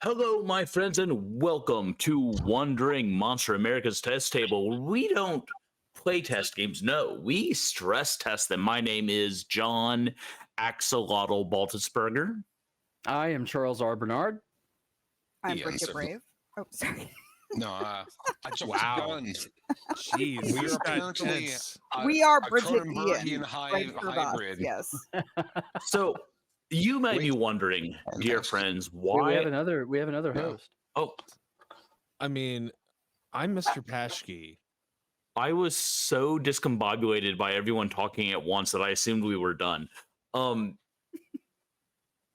Hello, my friends, and welcome to Wandering Monster America's Test Table. We don't play test games. No, we stress test them. My name is John Axolotl Baltusberger. I am Charles R. Bernard. I'm The Bridget answer. Brave. Oh, sorry. No, I jumped Wow. the gun. Jeez, We this are got apparently tense. We are a Bridget Cronenbergian Ian. Right for us, hybrid. yes. So, you may be Wait. wondering, dear Fantastic. friends, Wait, why? we have another Yeah. host. Oh, I mean, I'm Mr. Paschke. I was so discombobulated by everyone talking at once that I assumed we were done.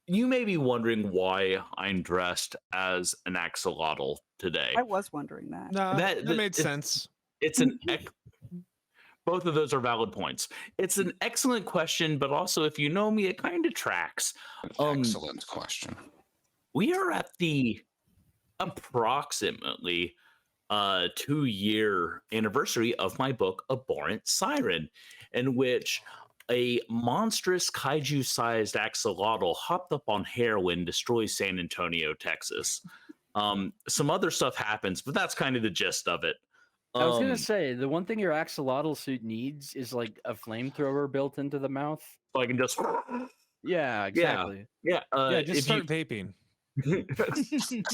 You may be wondering why I'm dressed as an axolotl today. I was wondering that. Nah, That- that made it- sense. It's an both of those are valid points. It's an excellent question, but also if you know me, it kind of tracks. Excellent question. We are at the approximately 2-year anniversary of my book Abhorrent Siren, in which a monstrous kaiju-sized axolotl hopped up on heroin, destroys San Antonio, Texas. Some other stuff happens, but that's kind of the gist of it. I was gonna say the one thing your axolotl suit needs is like a flamethrower built into the mouth. So I can just Yeah, exactly. yeah Yeah, just if start vaping.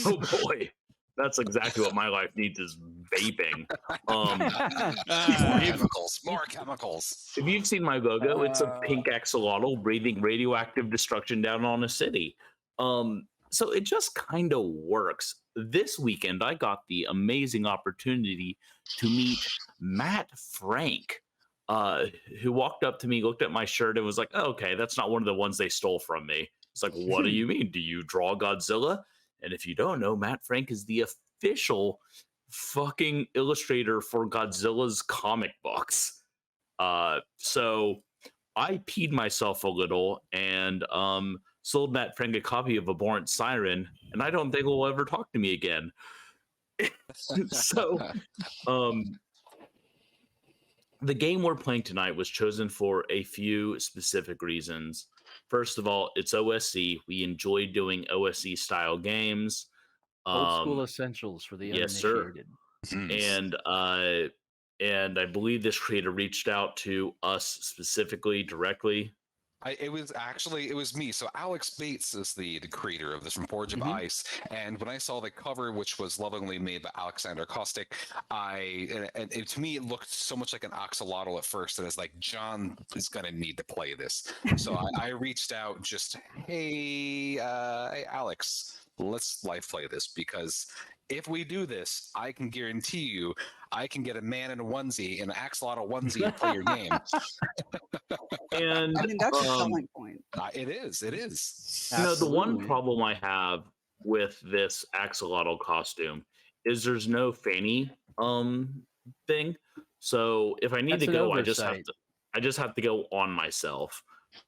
oh boy, that's exactly what my life needs is vaping. More chemicals. More chemicals. If you've seen my logo, it's a pink axolotl breathing radioactive destruction down on a city. So it just kind of works. This weekend, I got the amazing opportunity to meet Matt Frank, who walked up to me, looked at my shirt, and was like, oh, okay, that's not one of the ones they stole from me. It's like, what do you mean? Do you draw Godzilla? And if you don't know, Matt Frank is the official fucking illustrator for Godzilla's comic books. So I peed myself a little and sold Matt Frank a copy of Abhorrent Siren, and I don't think he'll ever talk to me again. So the game we're playing tonight was chosen for a few specific reasons. First of all, it's OSC. We enjoy doing OSC style games. Old school essentials for the yes, sir. uninitiated. And I believe this creator reached out to us specifically directly. It was me. So Alex Bates is the creator of this from Forge of Ice. And when I saw the cover, which was lovingly made by Alexander Kostic, to me it looked so much like an axolotl at first. And it's like, John is going to need to play this. So I reached out just, hey, Alex, let's live play this, because if we do this, I can guarantee you I can get a man in a onesie, an axolotl onesie, and play your game. And I mean, that's a selling point. It is. You know, the one Absolutely. problem I have with this axolotl costume is there's no fanny thing. So if I need That's to an go, oversight. I just have to go on myself.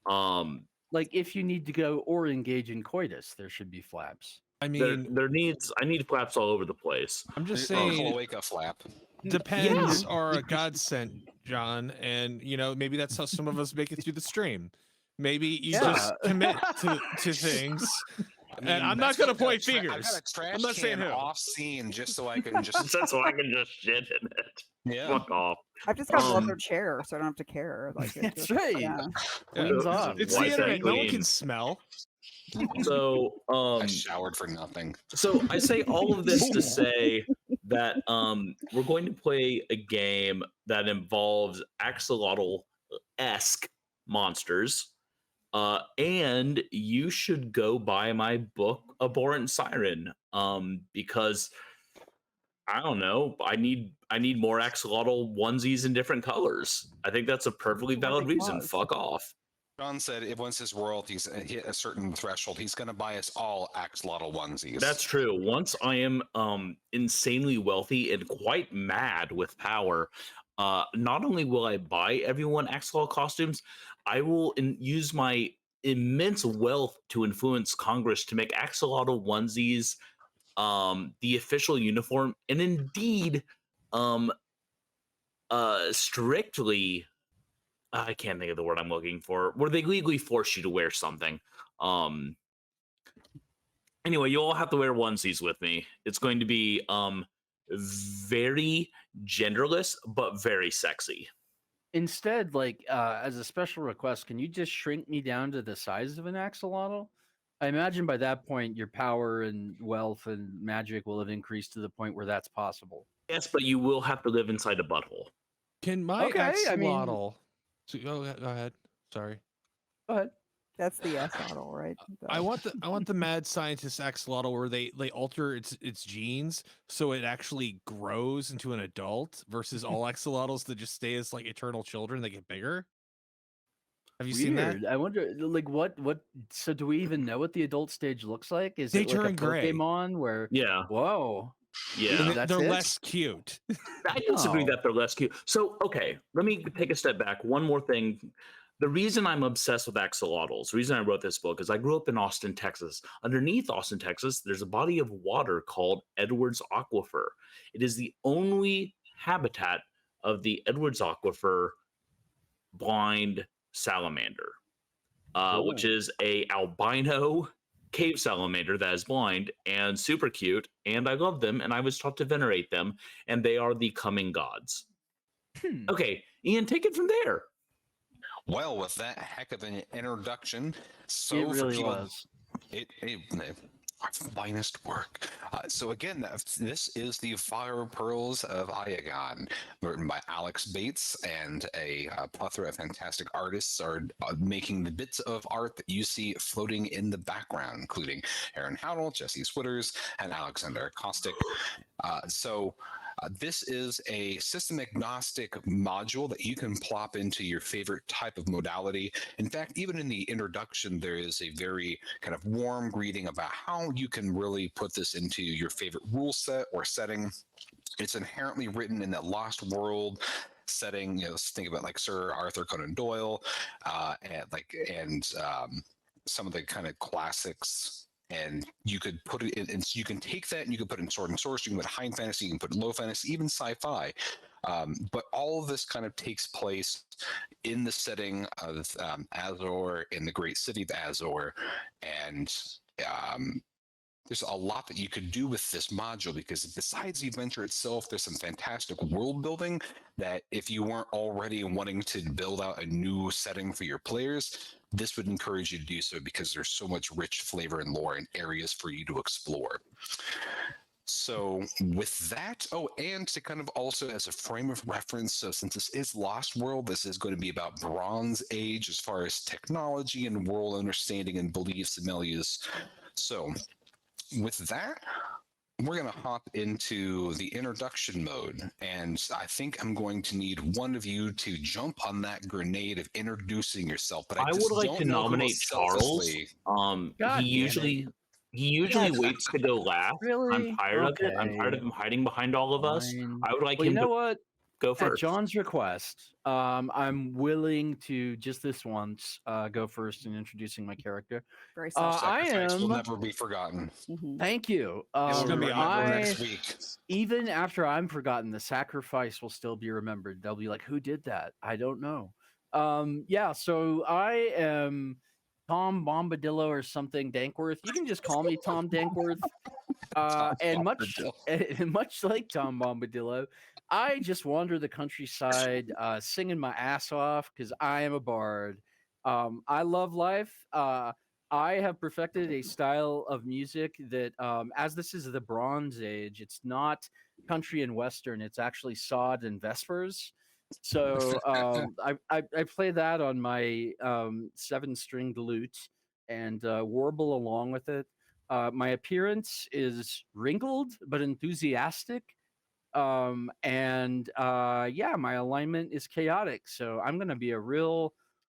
Like if you need to go or engage in coitus, there should be flaps. I mean, I need flaps all over the place. I'm just There's a saying, cloaca flap. depends are a godsend, John. And, maybe that's how some of us make it through the stream. Maybe you just commit to things. And I'm not going to point fingers. I've got a trash I'm not saying can who. off scene just so I can just. That's so I can just shit in it. Yeah. Fuck off. I've just got a leather chair, so I don't have to care. Like, it's That's just, right. yeah. Cleans off. It's Why the is that internet. No one clean? can smell. So I showered for nothing. So I say all of this to say that we're going to play a game that involves axolotl-esque monsters, and you should go buy my book Abhorrent Siren, because I don't know, I need more axolotl onesies in different colors. I think that's a perfectly valid reason. claws. Fuck off. John said if once his royalties hit a certain threshold, he's going to buy us all axolotl onesies. That's true. Once I am insanely wealthy and quite mad with power, not only will I buy everyone axolotl costumes, I will use my immense wealth to influence Congress to make axolotl onesies the official uniform, and indeed strictly, I can't think of the word I'm looking for, where they legally force you to wear something. Anyway, you all have to wear onesies with me. It's going to be very genderless, but very sexy. Instead, like as a special request, can you just shrink me down to the size of an axolotl? I imagine by that point your power and wealth and magic will have increased to the point where that's possible. Yes, but you will have to live inside a butthole. Can my Okay, I mean- axolotl? Go ahead. Sorry. Go ahead. That's the axolotl, right? I want the mad scientist axolotl where they alter its genes so it actually grows into an adult versus all axolotls that just stay as like eternal children. They get bigger. Have you seen that? I wonder, like, what? So, do we even know what the adult stage looks like? Is They it like a turn gray. Pokemon where? Yeah, Whoa. yeah. And That's they're it? less cute. I disagree No. that they're less cute. So, okay, let me take a step back. One more thing. The reason I'm obsessed with axolotls, the reason I wrote this book is I grew up in Austin, Texas. Underneath Austin, Texas, there's a body of water called Edwards Aquifer. It is the only habitat of the Edwards Aquifer blind salamander, which is a albino cave salamander that is blind and super cute. And I love them, and I was taught to venerate them, and they are the coming gods. Okay, Ian, take it from there. Well, with that heck of an introduction, so It for really people, was. it our finest work. So again, this is the Fire Pearls of Aya-Ghan, written by Alex Bates, and a plethora of fantastic artists are making the bits of art that you see floating in the background, including Aaron Howell, Jesse Switters, and Alexander Kostic. This is a system agnostic module that you can plop into your favorite type of modality. In fact, even in the introduction, there is a very kind of warm greeting about how you can really put this into your favorite rule set or setting. It's inherently written in that Lost World setting. You know, think about like Sir Arthur Conan Doyle, and some of the kind of classics. And you could put it in, and you can take that and you can put it in sword and sorcery, you can put high fantasy, you can put low fantasy, even sci-fi. But all of this kind of takes place in the setting of Azor, in the great city of Azor. And there's a lot that you could do with this module, because besides the adventure itself, there's some fantastic world building that if you weren't already wanting to build out a new setting for your players, this would encourage you to do so, because there's so much rich flavor and lore and areas for you to explore. So with that, and to kind of also as a frame of reference, so since this is Lost World, this is going to be about Bronze Age as far as technology and world understanding and beliefs and values. So with that, we're going to hop into the introduction mode, and I think I'm going to need one of you to jump on that grenade of introducing yourself. But I would like don't to know who nominate Charles. selflessly- God He damn usually Yes. waits to go last. Really? I'm tired of it. I'm tired of Okay. him hiding behind all of us. Fine. I would like Well, him you know to what? go At first. John's request, I'm willing to just this once go first in introducing my character. Very I Sacrifice will am- never be forgotten. Mhm. Thank you. It's gonna be remembered I, next week. even after I'm forgotten, the sacrifice will still be remembered. They'll be like, "Who did that? I don't know." Yeah. So I am Tom Bombadillo or something Dankworth. You can just call me Tom Dankworth. And much like Tom Bombadillo, I just wander the countryside singing my ass off because I am a bard. I love life. I have perfected a style of music that, as this is the Bronze Age, it's not country and western. It's actually sod and vespers. So I play that on my 7-stringed lute and warble along with it. My appearance is wrinkled but enthusiastic. Yeah, my alignment is chaotic. So I'm going to be a real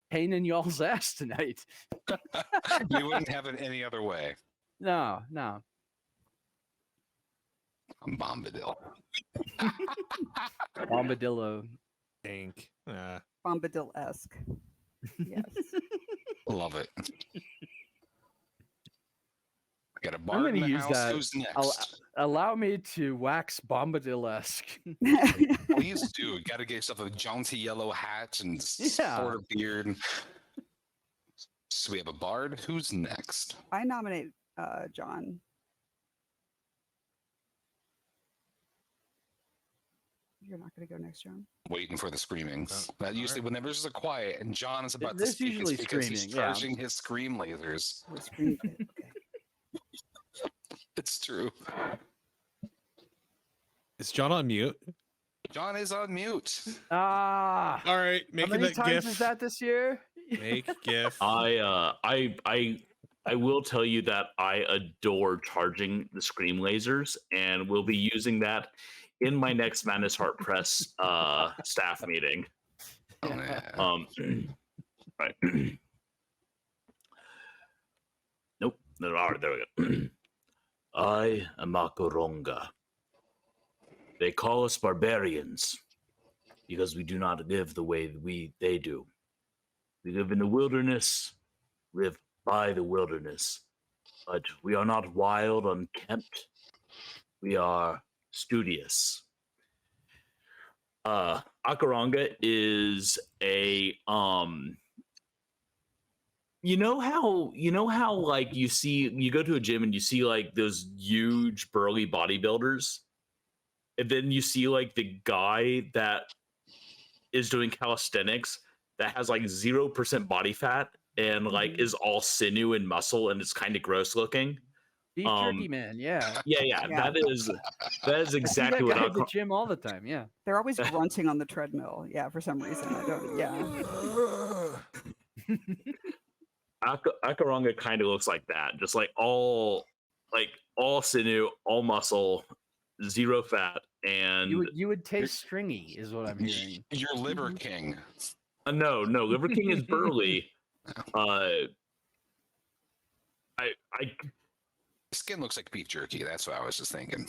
pain in y'all's ass tonight. You wouldn't have it any other way. No. I'm Bombadil. Bombadillo. Dink. Bombadil-esque. Yes. Love it. I got a I'm bard going in to the use house. that. Who's next? Allow me to wax Bombadil-esque. Please do. You got to get yourself a jaunty yellow hat and Yeah. sort of beard. So we have a bard. Who's next? I nominate John. You're not going to go next, John? Waiting for the screamings. That usually, alright. whenever there's a quiet and John is about to There's speak, usually it's because he's screaming, yeah. charging his scream lasers. Oh, scream kit. Okay. It's true. Is John on mute? John is on mute. Ah, All right, how making many that times gif. is that this year? Make gif. I will tell you that I adore charging the scream lasers, and we'll be using that in my next Madness Heart Press staff meeting. Oh, yeah. Right. Nope. No, all right, there we go. I am Akoronga. They call us barbarians because we do not live the way they do. We live in the wilderness, live by the wilderness, but we are not wild, unkempt. We are studious. Akoronga is a you know how like you go to a gym and you see like those huge burly bodybuilders, and then you see like the guy that is doing calisthenics that has like 0% body fat and like is all sinew and muscle and it's kind of gross looking. Beef jerky man, yeah. Yeah, Yeah. that is I see exactly that what guy at the gym all the time, yeah. They're always grunting on the treadmill. Yeah, for some reason. I don't. Yeah. Akoronga kind of looks like that, just like all sinew, all muscle, zero fat, and You would taste stringy, is what I'm hearing. Your liver king. no, Liver King is burly. Skin looks like beef jerky. That's what I was just thinking.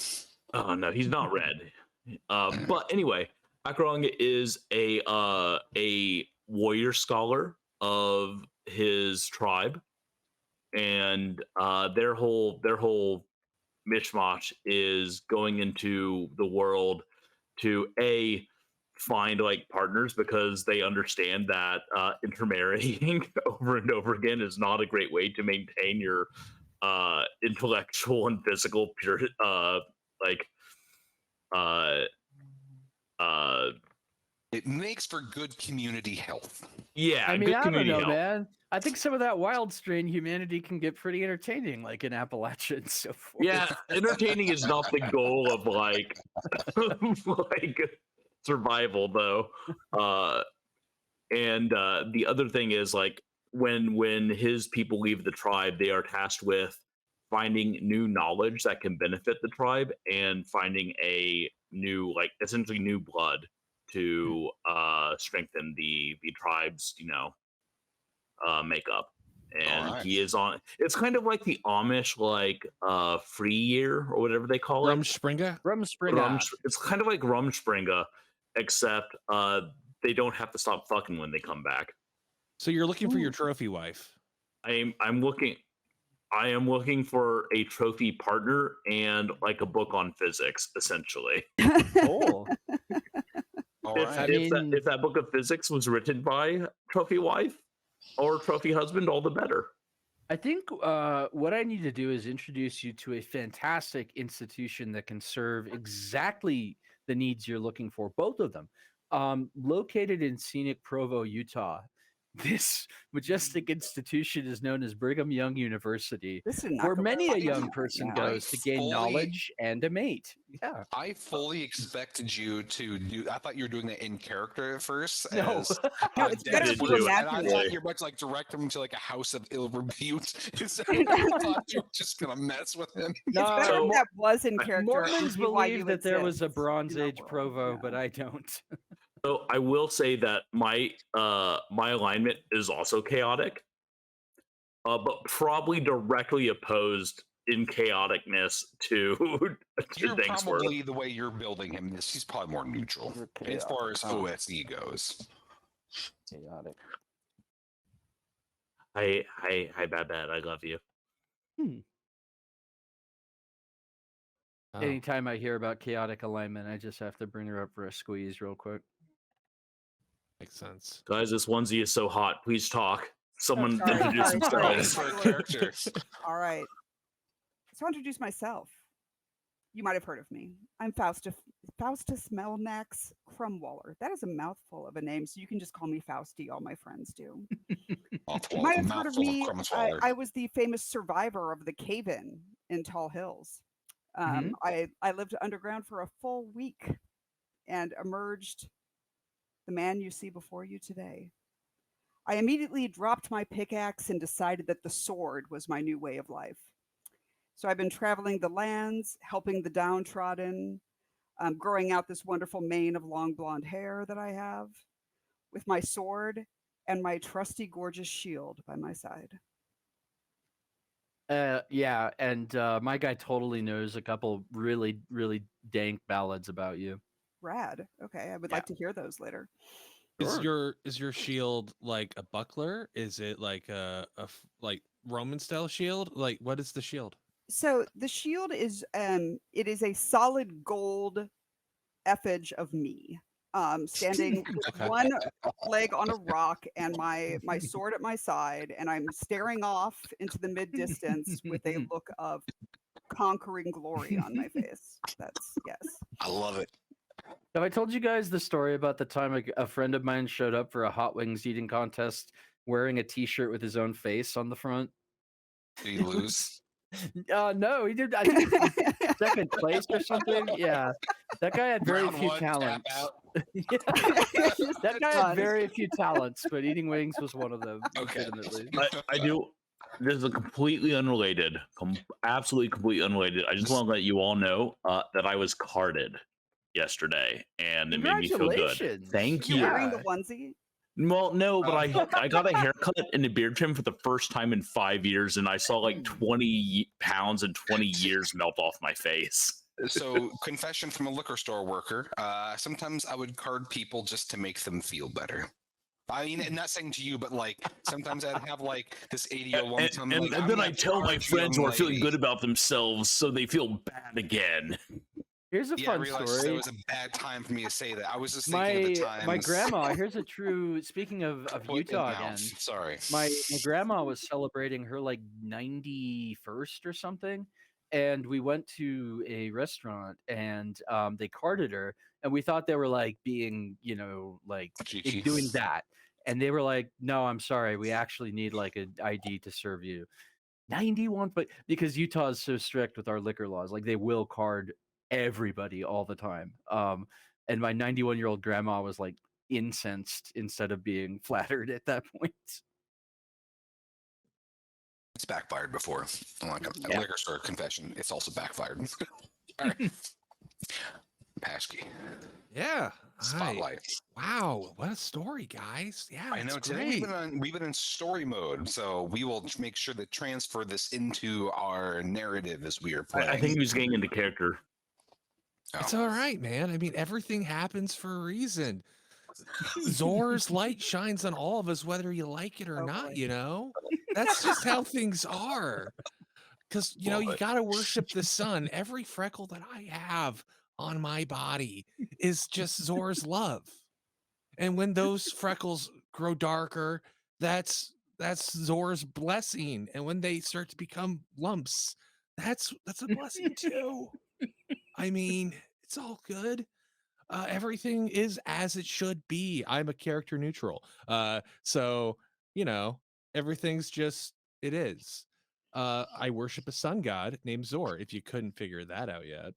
Oh no, he's not red. But anyway, Akoronga is a warrior scholar of his tribe, and their whole mishmash is going into the world to find like partners, because they understand that intermarrying over and over again is not a great way to maintain your intellectual and physical pure It makes for good community health. yeah, I mean, good I don't community know, health. man. I think some of that wild strain humanity can get pretty entertaining, like in Appalachia and so forth. Yeah, entertaining is not the goal of like like survival though. And the other thing is like when his people leave the tribe, they are tasked with finding new knowledge that can benefit the tribe and finding a new, like essentially new blood to strengthen the tribe's makeup. And Alright. he is on, it's kind of like the Amish like free year or whatever they call it. Rumspringa? It's kind of like Rumspringa, except they don't have to stop fucking when they come back. So you're looking for your trophy wife. I am looking for a trophy partner and like a book on physics, essentially. Cool. All If, right. if that book of physics was written by trophy wife or trophy husband, all the better. I think what I need to do is introduce you to a fantastic institution that can serve exactly the needs you're looking for, both of them. Located in scenic Provo, Utah, this majestic institution is known as Brigham Young University, This is not where gonna many a work young out person now. goes to gain Fully- knowledge and a mate. Yeah. I fully expected you to do. I thought you were doing that in character at first. No. As, No, it's better if you and I imagine thought it. you were about to like direct him to like a house of ill repute. I thought you were just gonna mess with him. It's better So- if that was in character. Mormons and why you believe that there was a exist Bronze in that Age world, Provo, yeah. but I don't. So I will say that my alignment is also chaotic, but probably directly opposed in chaoticness to You're Thanksworth. probably the way you're building him. He's probably more neutral as far as OSE goes. Chaotic. Hi, Bad. I love you. Oh, Anytime I hear about chaotic alignment, I just have to bring her up for a squeeze real quick. makes sense. Guys, this onesie is so hot. Please talk. Someone sorry, introduce sorry, themselves. For a character. All right. So I'll introduce myself. You might have heard of me. I'm Faustus Melnax Crumwaller. That is a mouthful of a name, so you can just call me Fausty. All my friends do. You might have heard of me. I was the famous survivor of the cave-in Tall Hills. I lived underground for a full week and emerged the man you see before you today. I immediately dropped my pickaxe and decided that the sword was my new way of life. So I've been traveling the lands, helping the downtrodden, growing out this wonderful mane of long blonde hair that I have, with my sword and my trusty, gorgeous shield by my side. Yeah, and my guy totally knows a couple really, really dank ballads about you. Rad. Okay, I would like to hear those later. Sure. Is your shield like a buckler? Is it like like Roman style shield? Like what is the shield? So the shield is it is a solid gold effigy of me. Standing with one leg on a rock and my sword at my side, and I'm staring off into the mid distance with a look of conquering glory on my face. That's yes. I love it. Have I told you guys the story about the time a friend of mine showed up for a hot wings eating contest wearing a T-shirt with his own face on the front? Did he lose? No, he did. I think second place or something. Yeah, that guy had very few talents. Yeah. That guy had very few talents, but eating wings was one of them. Okay. Legitimately. I do. This is a completely unrelated, absolutely completely unrelated. I just want to let you all know that I was carded yesterday, and it made me feel good. Thank you. You're wearing the onesie? Well, no, but I got a haircut and a beard trim for the first time in 5 years, and I saw like 20 pounds and 20 years melt off my face. So, confession from a liquor store worker. Sometimes I would card people just to make them feel better. I mean, I'm not saying to you, but like sometimes I'd have like this 80-year-old woman. And then I tell my friends who are feeling good about themselves, so they feel bad again. Here's a fun story. It was a bad time for me to say that. I was just thinking of the times. My grandma. Here's a true. Speaking of Utah again. Sorry. My grandma was celebrating her like 91st or something, and we went to a restaurant and they carded her, and we thought they were like being like cheeky. Doing that, and they were like, no, I'm sorry, we actually need like an ID to serve you. 91, but because Utah is so strict with our liquor laws, like they will card everybody all the time. And my 91-year-old grandma was like incensed instead of being flattered at that point. It's backfired before. Like a liquor store confession. It's also backfired. All right. Paschke. Yeah. Spotlight. Wow, what a story, guys. Yeah, I know. Today we've been in story mode, so we will make sure to transfer this into our narrative as we are playing. I think he was getting into character. It's all right, man. I mean, everything happens for a reason. Zor's light shines on all of us, whether you like it or not, That's just how things are. Because, you got to worship the sun. Every freckle that I have on my body is just Zor's love. And when those freckles grow darker, that's Zor's blessing. And when they start to become lumps, that's a blessing too. I mean, it's all good. Everything is as it should be. I'm a character neutral. So, everything's just, it is. I worship a sun god named Zor, if you couldn't figure that out yet.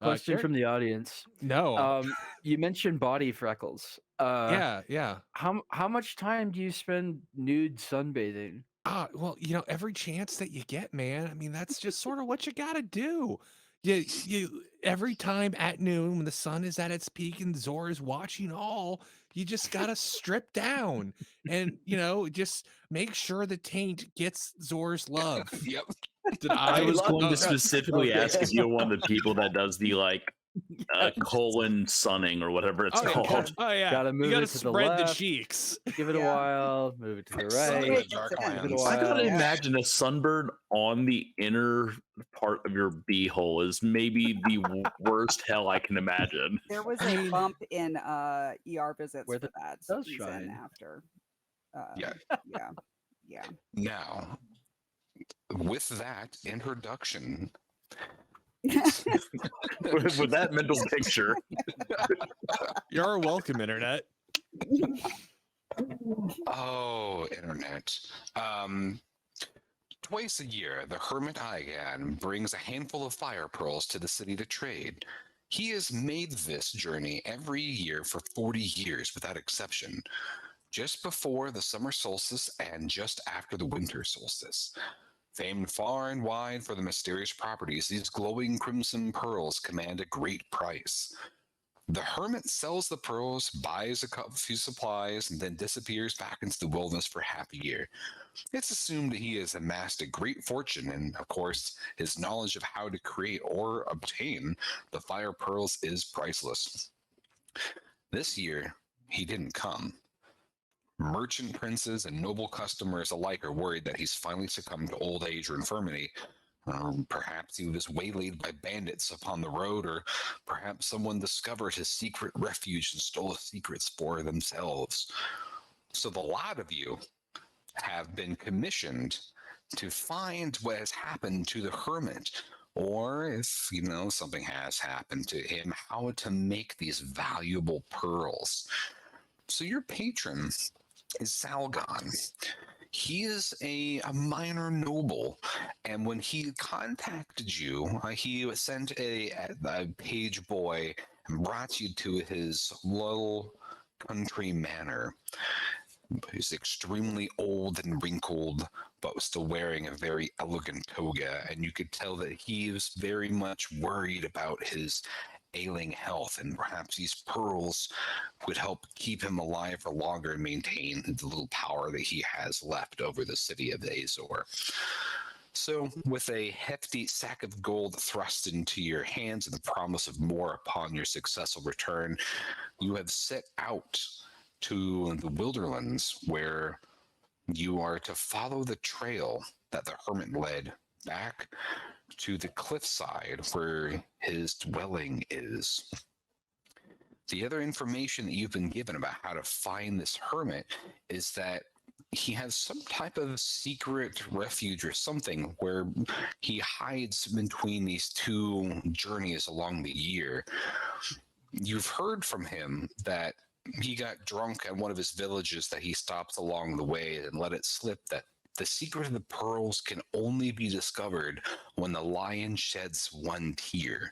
Question from the audience. No. You mentioned body freckles. Yeah. How much time do you spend nude sunbathing? Well, every chance that you get, man. I mean, that's just sort of what you got to do. You every time at noon when the sun is at its peak and Zor is watching all, you just gotta strip down and just make sure the taint gets Zor's love. Yep. I was going to specifically ask if you're one of the people that does the colon sunning or whatever it's called. Oh yeah, gotta move you gotta it to spread the the cheeks. Give it a while. Move it to the right. I gotta imagine a sunburn on the inner part of your beehole is maybe the worst hell I can imagine. There was a bump in ER visits where for that does season shine. after. Yeah. Yeah. Now, with that introduction, with that mental picture. You're welcome, internet. Oh, internet. Twice a year, the hermit Aya-Ghan brings a handful of fire pearls to the city to trade. He has made this journey every year for 40 years without exception, just before the summer solstice and just after the winter solstice. Famed far and wide for the mysterious properties, these glowing crimson pearls command a great price. The hermit sells the pearls, buys a few supplies, and then disappears back into the wilderness for half a year. It's assumed that he has amassed a great fortune, and of course, his knowledge of how to create or obtain the fire pearls is priceless. This year, he didn't come. Merchant princes and noble customers alike are worried that he's finally succumbed to old age or infirmity. Perhaps he was waylaid by bandits upon the road, or perhaps someone discovered his secret refuge and stole his secrets for themselves. So the lot of you have been commissioned to find what has happened to the hermit, or if something has happened to him, how to make these valuable pearls. So your patron is Salgon. He is a minor noble, and when he contacted you, he sent a page boy and brought you to his little country manor. He's extremely old and wrinkled, but was still wearing a very elegant toga, and you could tell that he was very much worried about his ailing health, and perhaps these pearls would help keep him alive for longer and maintain the little power that he has left over the city of Azor. So, with a hefty sack of gold thrust into your hands and the promise of more upon your successful return, you have set out to the Wilderlands, where you are to follow the trail that the hermit led back to the cliffside where his dwelling is. The other information that you've been given about how to find this hermit is that he has some type of secret refuge or something where he hides between these two journeys along the year. You've heard from him that he got drunk at one of his villages that he stopped along the way and let it slip that the secret of the pearls can only be discovered when the lion sheds one tear.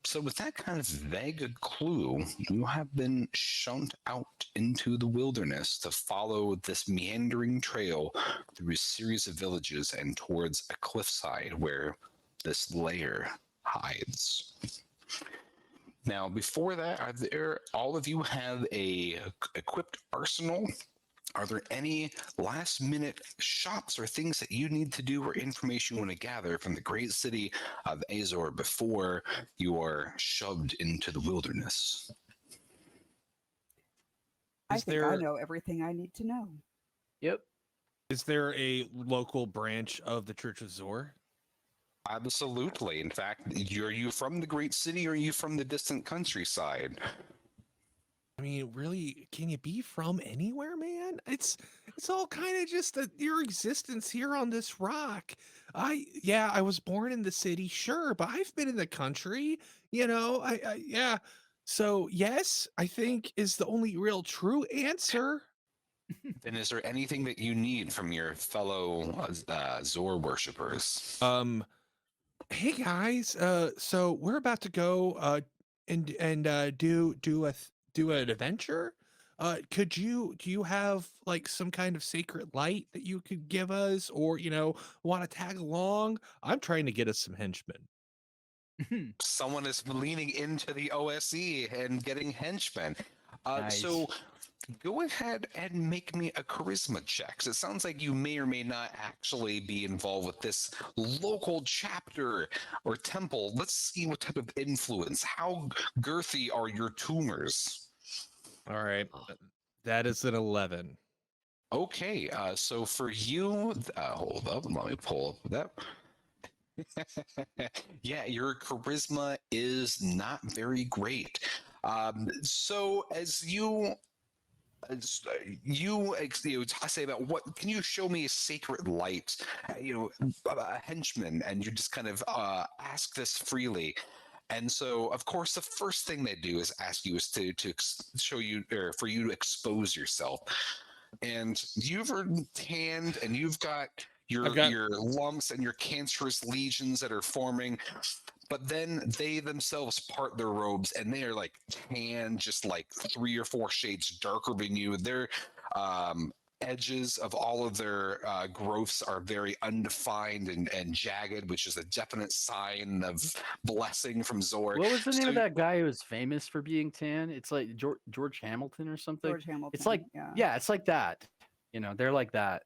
So with that kind of vague clue, you have been shunned out into the wilderness to follow this meandering trail through a series of villages and towards a cliffside where this lair hides. Now, before that, all of you have a equipped arsenal? Are there any last-minute shops or things that you need to do or information you want to gather from the great city of Azor before you are shoved into the wilderness? I think I know everything I need to know. Yep. Is there a local branch of the Church of Zor? Absolutely. In fact, are you from the great city or are you from the distant countryside? I mean, really, can you be from anywhere, man? It's all kind of just your existence here on this rock. I was born in the city, sure, but I've been in the country, yeah. So yes, I think is the only real true answer. Then is there anything that you need from your fellow Zor worshippers? Hey guys, so we're about to go and do an adventure. Do you have like some kind of sacred light that you could give us, or want to tag along? I'm trying to get us some henchmen. Someone is leaning into the OSE and getting henchmen. Nice. So go ahead and make me a charisma check. So it sounds like you may or may not actually be involved with this local chapter or temple. Let's see what type of influence. How girthy are your tumors? All right, that is an 11. Okay, so for you, hold up, let me pull up that. Yeah, your charisma is not very great. So as you say about what can you show me a sacred light, a henchman, and you just kind of ask this freely. And so, of course, the first thing they do is ask you is to show you, or for you to expose yourself. And you've tanned, and you've got your lumps and your cancerous lesions that are forming. But then they themselves part their robes, and they are like tan, just like 3 or 4 shades darker than you. Their edges of all of their growths are very undefined and jagged, which is a definite sign of blessing from Zor. What was the name of that guy who was famous for being tan? It's like George Hamilton or something. George Hamilton. It's like yeah, it's like that. They're like that.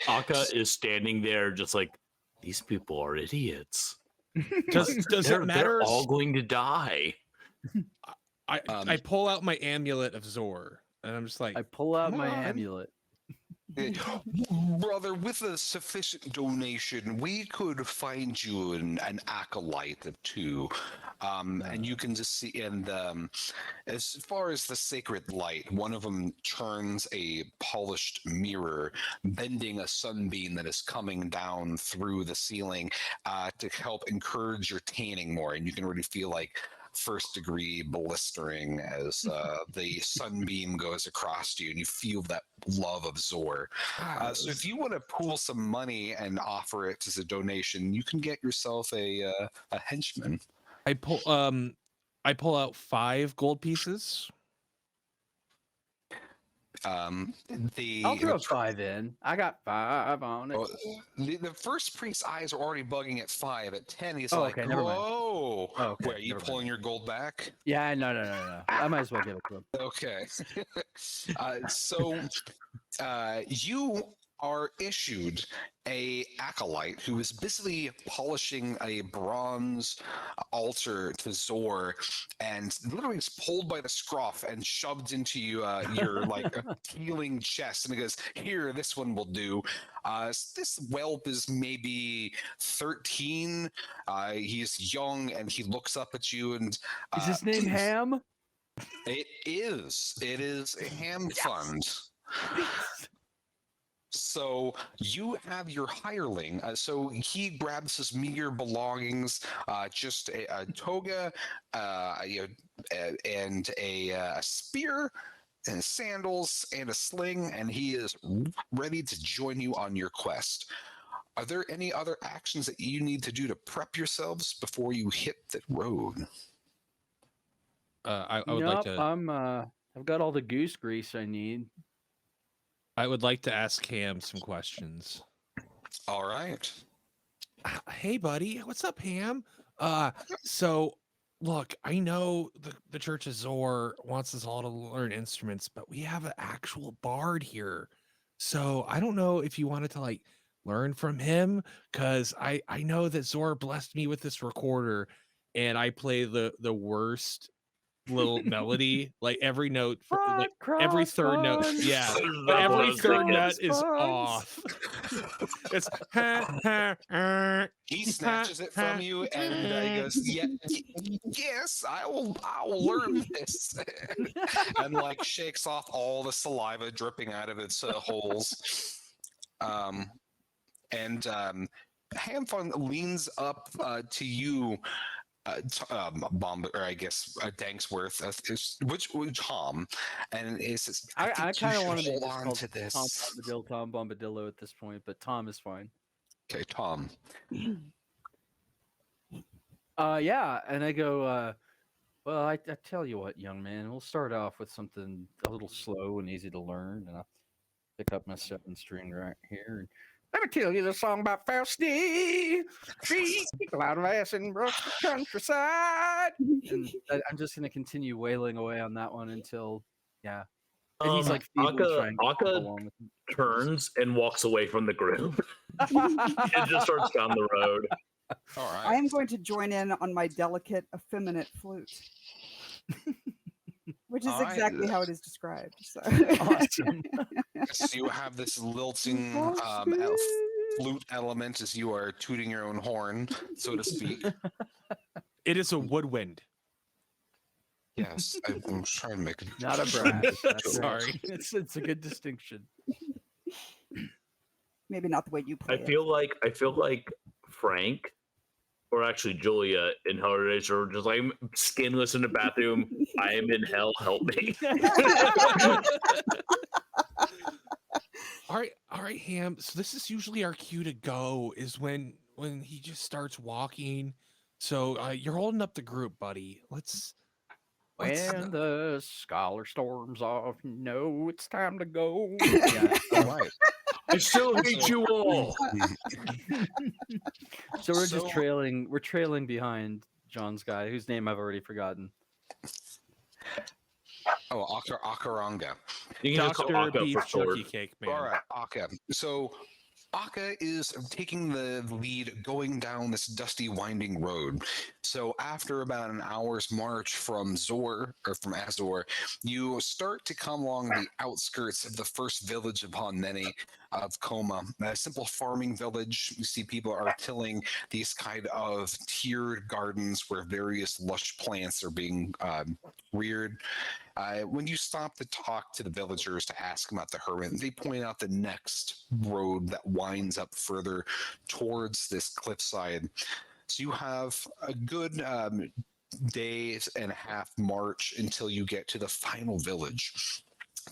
Aka is standing there, just like, these people are idiots. Does it matter? They're all going to die. I pull out my amulet of Zor, and I'm just like, I pull out my amulet. Brother, with a sufficient donation, we could find you an acolyte of 2. And you can just see, and as far as the sacred light, one of them turns a polished mirror, bending a sunbeam that is coming down through the ceiling to help encourage your tanning more. And you can really feel like first-degree blistering as the sunbeam goes across you, and you feel that love of Zor. So if you want to pool some money and offer it as a donation, you can get yourself a henchman. I pull out 5 gold pieces. I'll throw 5 in. I got 5 on it. The first priest's eyes are already bugging at 5. At 10, he's okay, never mind. whoa. Oh, okay, Wait, are you pulling your gold back? Yeah, no. I might as well give it to him. Okay. So you are issued a acolyte who is busily polishing a bronze altar to Zor, and literally is pulled by the scruff and shoved into your like healing chest, and he goes, "Here, this one will do." This whelp is maybe 13. He's young, and he looks up at you, and is his name Ham? It is. It is a Ham Fund. So you have your hireling. So he grabs his meager belongings, just a toga, and a spear, and sandals, and a sling, and he is ready to join you on your quest. Are there any other actions that you need to do to prep yourselves before you hit the road? I would like to. I've got all the goose grease I need. I would like to ask Ham some questions. All right. Hey, buddy. What's up, Ham? So, look, I know the Church of Zor wants us all to learn instruments, but we have an actual bard here. So I don't know if you wanted to, like, learn from him, because I know that Zor blessed me with this recorder, and I play the worst little melody, like every note for like every third note, but every third note is off. It's he snatches it from you, and he goes, yes, I will learn this. And like shakes off all the saliva dripping out of its holes. And Hamfun leans up to you, Bomb, or I guess Danksworth, which Tom, and it says, I kind of want to hold on to this. Tom Bombadillo at this point, but Tom is fine. Okay, Tom. Yeah, and I go, well, I tell you what, young man, we'll start off with something a little slow and easy to learn, and I'll pick up my 7-string right here. And let me tell you the song about Fausty. She people out of ass and brush the countryside. And I'm just going to continue wailing away on that one until, yeah. And he's like, Aka turns and walks away from the group. It just starts down the road. All right. I am going to join in on my delicate, effeminate flute. Which is exactly how it is described. So. Awesome. So you have this lilting flute element as you are tooting your own horn, so to speak. It is a woodwind. Yes, I'm trying to make it. Not a brass. That's right. Sorry. It's a good distinction. Maybe not the way you play I feel like Frank, or actually Julia in Hellraiser, are just like skinless in the bathroom. I am in hell. Help me. All right, Ham. So this is usually our cue to go. Is when he just starts walking. So you're holding up the group, buddy. Let's When the scholar storms off, no, it's time to go. Yeah, All right. I still hate you all. so we're just So- trailing. We're trailing behind John's guy, whose name I've already forgotten. Oh, Akaranga. You can just call Dr. Akka Beef for short. Chucky Cake Man. All right, Akka. So Akka is taking the lead going down this dusty, winding road. So after about an hour's march from Azor, you start to come along the outskirts of the first village upon many of Coma. A simple farming village. You see people are tilling these kind of tiered gardens where various lush plants are being reared. When you stop to talk to the villagers to ask them about the hermit, they point out the next road that winds up further towards this cliffside. So you have a good days and a half march until you get to the final village.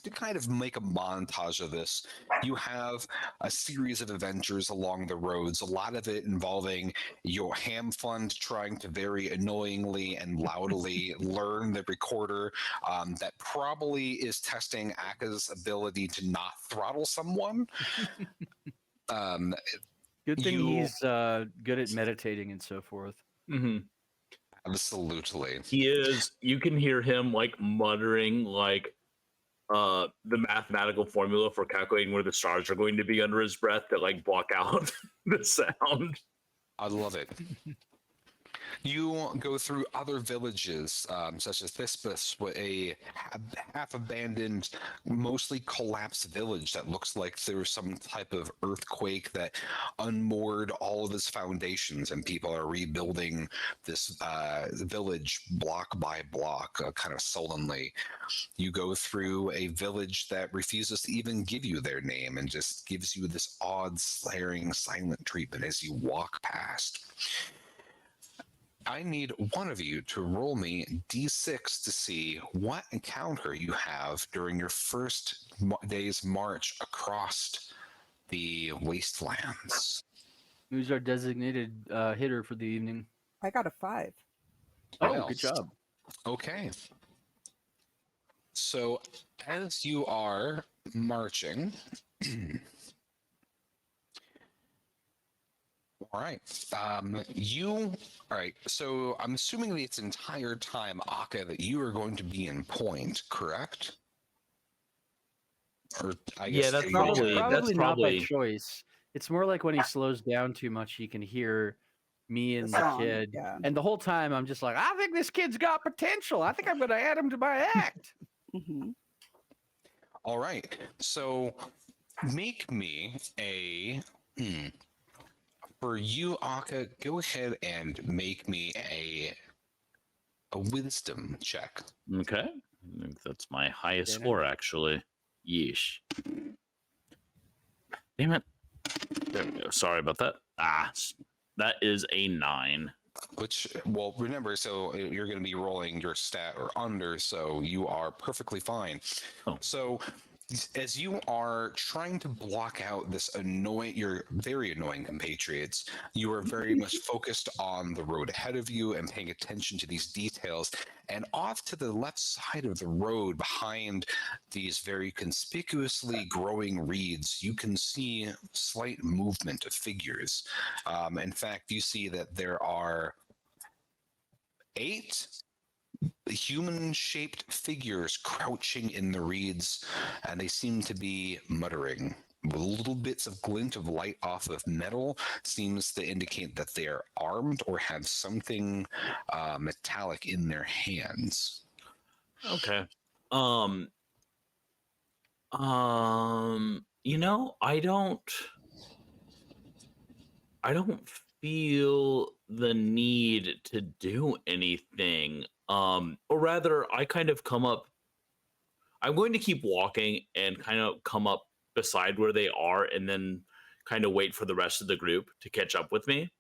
To kind of make a montage of this, you have a series of adventures along the roads, a lot of it involving your ham fund trying to very annoyingly and loudly learn the recorder that probably is testing Akka's ability to not throttle someone. Good thing he's good at meditating and so forth. Mm-hmm. Absolutely. He is. You can hear him like muttering like the mathematical formula for calculating where the stars are going to be under his breath that like block out the sound. I love it. You go through other villages, such as Thispus, with a half-abandoned, mostly collapsed village that looks like there was some type of earthquake that unmoored all of its foundations, and people are rebuilding this village block by block, kind of sullenly. You go through a village that refuses to even give you their name and just gives you this odd, slaring, silent treatment as you walk past. I need one of you to roll me d6 to see what encounter you have during your first day's march across the wastelands. Who's our designated hitter for the evening? I got a 5. Oh, Well, good job. Okay. So as you are marching, all right. All right. So I'm assuming the entire time, Akka, that you are going to be in point, correct? Or I guess Yeah, that's you- probably- Probably not by probably- choice. It's more like when he slows down too much, he can hear me and The the song, kid. yeah. And the whole time, I'm just like, I think this kid's got potential. I think I'm going to add him to my act. Mm-hmm. All right. So make me a. For you, Akka, go ahead and make me a wisdom check. Okay. I think that's my highest Damn it. score, actually. Yeesh. Damn it. There we go. Sorry about that. That is a 9. Which, well, remember, so you're going to be rolling your stat or under, so you are perfectly fine. Oh. So as you are trying to block out this your very annoying compatriots, you are very much focused on the road ahead of you and paying attention to these details. And off to the left side of the road, behind these very conspicuously growing reeds, you can see slight movement of figures. In fact, you see that there are 8 human-shaped figures crouching in the reeds, and they seem to be muttering. Little bits of glint of light off of metal seems to indicate that they are armed or have something metallic in their hands. Okay. You know, I don't feel the need to do anything. Or rather, I kind of come up. I'm going to keep walking and kind of come up beside where they are, and then kind of wait for the rest of the group to catch up with me.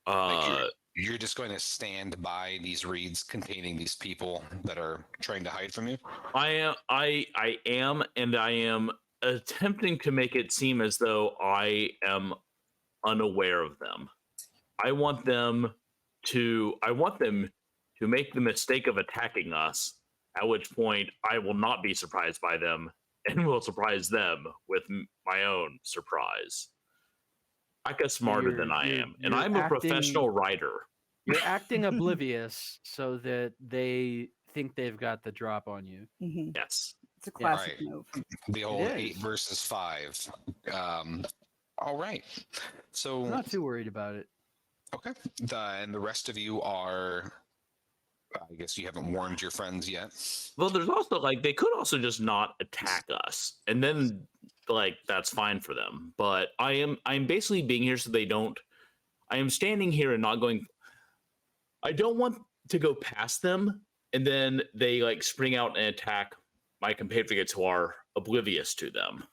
Like you're just going to stand by these reeds containing these people that are trying to hide from you? I am, and I am attempting to make it seem as though I am unaware of them. I want them to make the mistake of attacking us, at which point I will not be surprised by them and will surprise them with my own surprise. I get smarter than I am, and I'm a professional writer. You're acting oblivious so that they think they've got the drop on you. Mm-hmm. Yes. It's a classic move. The old 8 versus 5. All right. So I'm not too worried about it. Okay. And the rest of you are, I guess you haven't warned your friends yet. Well, there's also like they could also just not attack us, and then like that's fine for them. But I'm basically being here so they don't. I am standing here and not going. I don't want to go past them, and then they like spring out and attack my compatriots who are oblivious to them.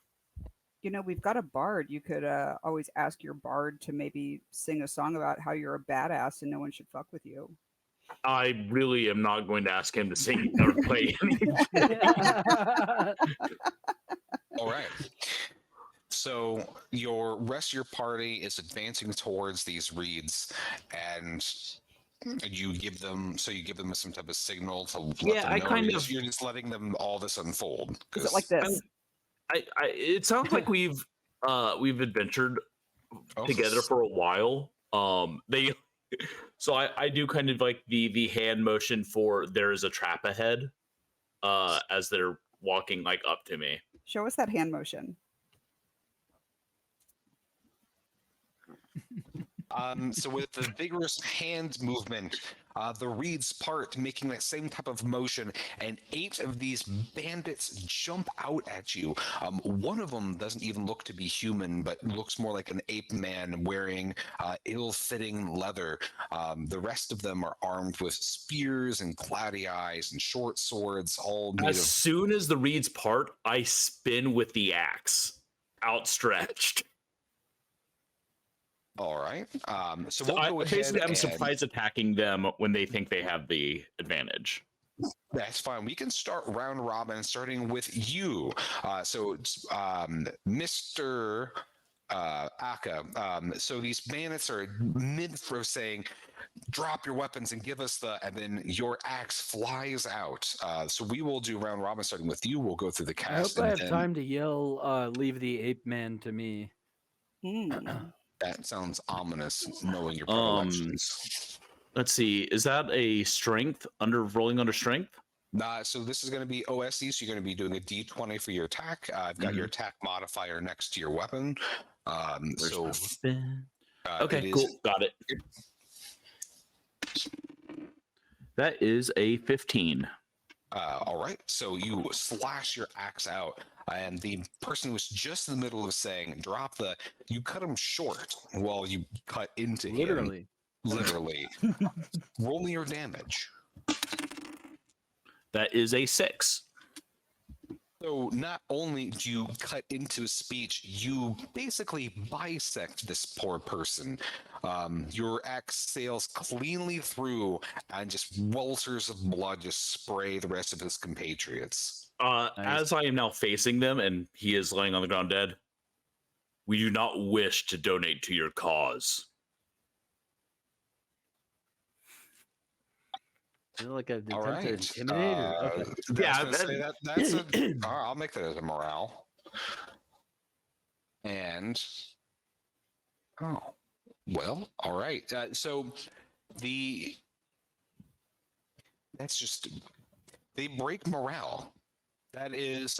You know, we've got a bard. You could always ask your bard to maybe sing a song about how you're a badass and no one should fuck with you. I really am not going to ask him to sing or play anything. All right. So your rest of your party is advancing towards these reeds, and you give them some type of signal to let them know. You're just letting them all this unfold. Is it like this? It sounds like we've adventured together for a while. So I do kind of like the hand motion for there is a trap ahead, as they're walking like up to me. Show us that hand motion. So with the vigorous hand movement, the reeds part, making that same type of motion, and 8 of these bandits jump out at you. One of them doesn't even look to be human, but looks more like an ape man wearing ill-fitting leather. The rest of them are armed with spears and cloudy eyes and short swords, all made As soon as the reeds part, I spin with the axe outstretched. All right. So we'll go ahead. Basically, I'm surprise attacking them when they think they have the advantage. That's fine. We can start round robin, starting with you. So it's Mr. Aka. So these bandits are mid-throw saying, drop your weapons and give us and then your axe flies out. So we will do round robin, starting with you. We'll go through the cast. I hope I have time to yell, leave the ape man to me. That sounds ominous, knowing your predilections. Let's see. Is that a strength rolling under strength? So this is going to be OSE, so you're going to be doing a D20 for your attack. I've got your attack modifier next to your weapon. Okay, cool. Got it. That is a 15. All right. So you slash your axe out, and the person who was just in the middle of saying, you cut him short while you cut into him. Literally. Roll me your damage. That is a 6. So not only do you cut into his speech, you basically bisect this poor person. Your axe sails cleanly through, and just welters of blood just spray the rest of his compatriots. Nice. As I am now facing them, and he is laying on the ground dead, we do not wish to donate to your cause. Like a All right. intimidator. Okay. That's I'll make that as a morale. And all right. So they break morale. That is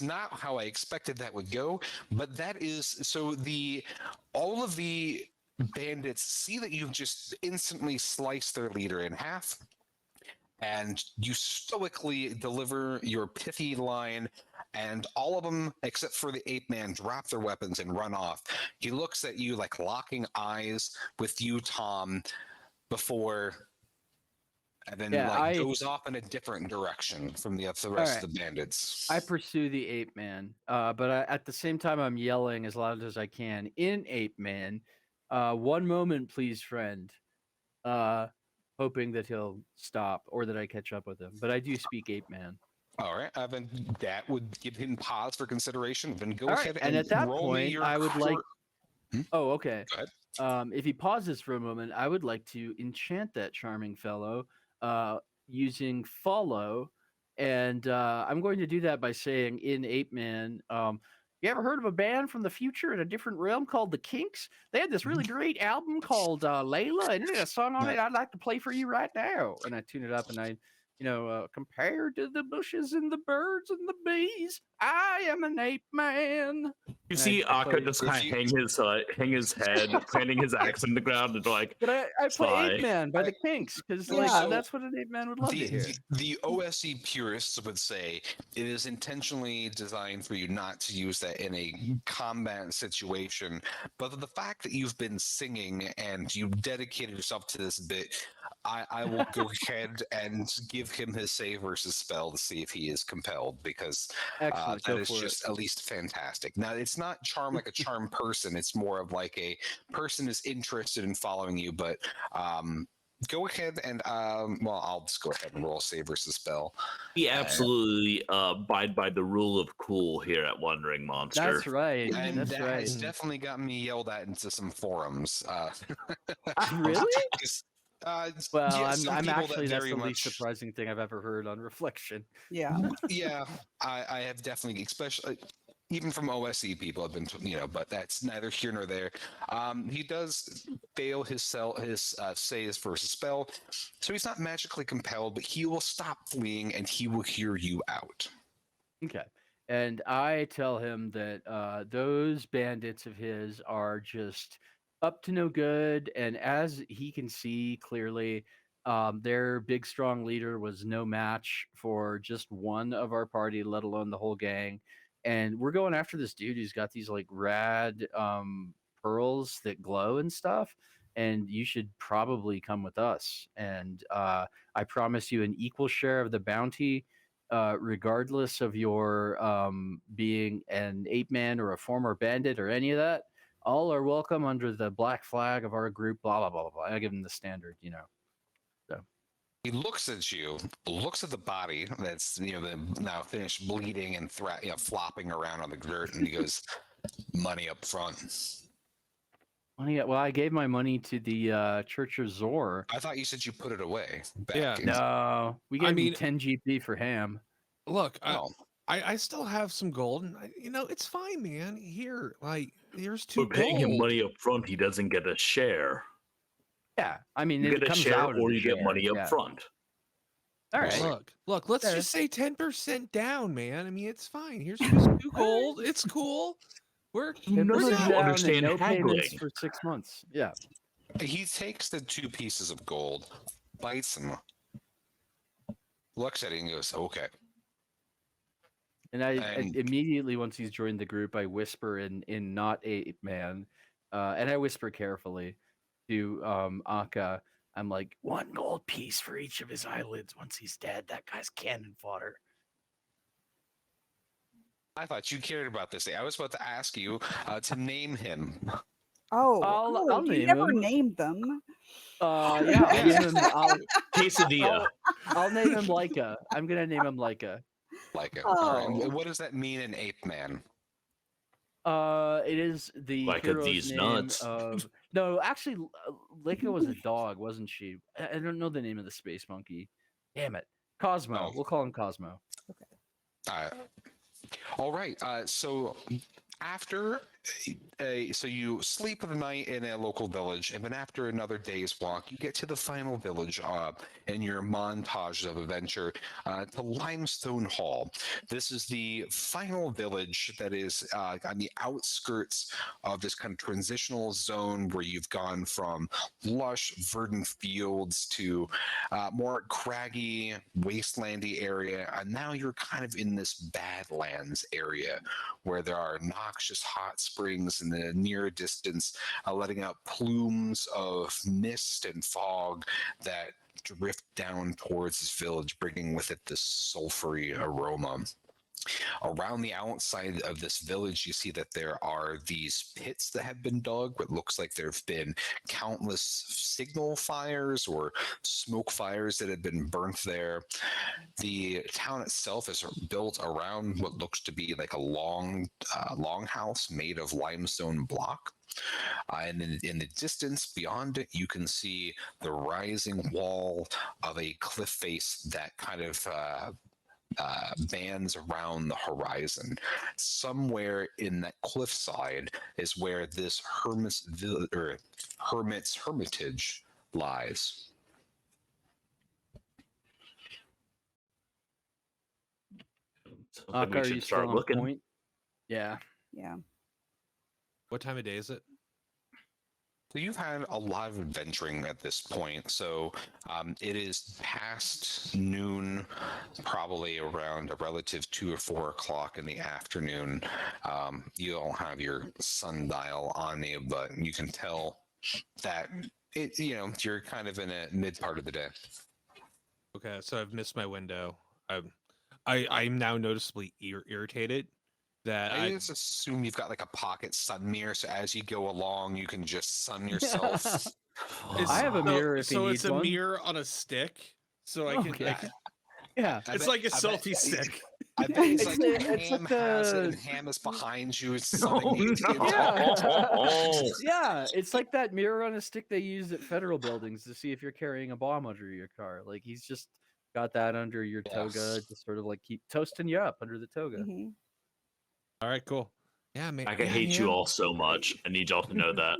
not how I expected that would go, but that is so all of the bandits see that you've just instantly sliced their leader in half, and you stoically deliver your pithy line, and all of them except for the ape man drop their weapons and run off. He looks at you like locking eyes with you, Tom, before and then Yeah, goes off in a different direction from the rest of the bandits. I pursue the ape man, but at the same time, I'm yelling as loud as I can in ape man. One moment, please, friend. Hoping that he'll stop or that I catch up with him. But I do speak ape man. All right, then that would give him pause for consideration. Then go All ahead right, and at that roll me point, your I would like. Hmm? Oh, okay. Go ahead. If he pauses for a moment, I would like to enchant that charming fellow using follow, and I'm going to do that by saying in Ape Man. You ever heard of a band from the future in a different realm called the Kinks? They had this really great album called Layla, and it had a song on it I'd like to play for you right now. And I tune it up, and I, compared to the bushes and the birds and the bees, I am an ape man. You see Akka just kind of hang his head, planting his axe in the ground, and like. But I play sigh. Ape Man by the Kinks because that's what an ape man would love to hear. The OSE purists would say it is intentionally designed for you not to use that in a combat situation, but the fact that you've been singing and you dedicated yourself to this bit, I will go ahead and give him his save versus spell to see if he is compelled, because Excellent. that is just at least fantastic. Now, it's not charm like a charm person. It's more of like a person is interested in following you, but go ahead and I'll just go ahead and roll save versus spell. We absolutely abide by the rule of cool here at Wandering Monster. That's right. And That's that right. has definitely got me yelled at into some forums. Really? Well, yeah, I'm actually that's very the much, least surprising thing I've ever heard on reflection. Yeah. Yeah, I have definitely, especially even from OSE people have been, but that's neither here nor there. He does fail his saves versus spell, so he's not magically compelled, but he will stop fleeing and he will hear you out. Okay. And I tell him that those bandits of his are just up to no good. And as he can see clearly, their big, strong leader was no match for just one of our party, let alone the whole gang. And we're going after this dude who's got these like rad pearls that glow and stuff. And you should probably come with us. And I promise you an equal share of the bounty. Regardless of your being an ape man or a former bandit or any of that, all are welcome under the black flag of our group, blah, blah, blah, blah, blah. I give him the standard, So. He looks at you, looks at the body that's, now finished bleeding and flopping around on the dirt, and he goes, money up front. Money, well, I gave my money to the Church of Zor. I thought you said you put it away. No, we gave me 10 GP for ham. Look, I still have some gold, and it's fine, man. Here, here's 2 We're paying him gold. money up front. He doesn't get a share. Yeah, I mean, You it get a comes share, out of or the you get money shares, up yeah. front. All right. Look. Let's Fair. just say 10% down, man. I mean, it's fine. Here's just 2 gold. It's cool. We're None of you down and understand no payments haggling. for 6 months. Yeah. He takes the 2 pieces of gold, bites them, looks at it, and goes, okay. And I immediately, once he's joined the group, I whisper in not ape man, and I whisper carefully to Akka. I'm like, 1 gold piece for each of his eyelids. Once he's dead, that guy's cannon fodder. I thought you cared about this. I was about to ask you to name him. I'll you name never him. named them. Yeah, I'll name him. Quesadilla. I'll name him Leica. I'm gonna name him Leica. Like it. Oh. All right. What does that mean in Ape Man? It is the Leica hero's these name nuts. of. No, actually, Leica was a dog, wasn't she? I don't know the name of the space monkey. Damn it, Cosmo. Oh. We'll call him Cosmo. All right. So after, so you sleep the night in a local village, and then after another day's walk, you get to the final village in your montage of adventure to Limestone Hall. This is the final village that is on the outskirts of this kind of transitional zone where you've gone from lush, verdant fields to more craggy, wastelandy area, and now you're kind of in this Badlands area where there are noxious hot springs in the near distance, letting out plumes of mist and fog that drift down towards this village, bringing with it this sulfury aroma. Around the outside of this village, you see that there are these pits that have been dug. It looks like there have been countless signal fires or smoke fires that have been burnt there. The town itself is built around what looks to be like a longhouse made of limestone block. And in the distance beyond it, you can see the rising wall of a cliff face that kind of bands around the horizon. Somewhere in that cliffside is where this hermit's hermitage lies. Something we Are should you start still on looking. point? Yeah. Yeah. What time of day is it? So you've had a lot of adventuring at this point. So it is past noon, probably around a relative 2 or 4 o'clock in the afternoon. You don't have your sundial on you, but you can tell that you're kind of in a mid part of the day. Okay, so I've missed my window. I'm now noticeably irritated that I just assume you've got like a pocket sun mirror, so as you go along, you can just sun yourself. I have a mirror if he so needs it's a one. mirror on a stick, so I can. Okay. I can Yeah. I it's bet- like a I bet- selfie stick. I bet it's It's like a- it's Ham like has it, the- and Ham is behind you. It's Oh, sunning you. no. Yeah, it's like that mirror on a stick they use at federal buildings to see if you're carrying a bomb under your car. Like he's just got that under your toga Yes. to sort of like keep toasting you up under the toga. Mhm. All right, cool. Yeah, man. I can yeah, hate you man. all so much. I need y'all to know that.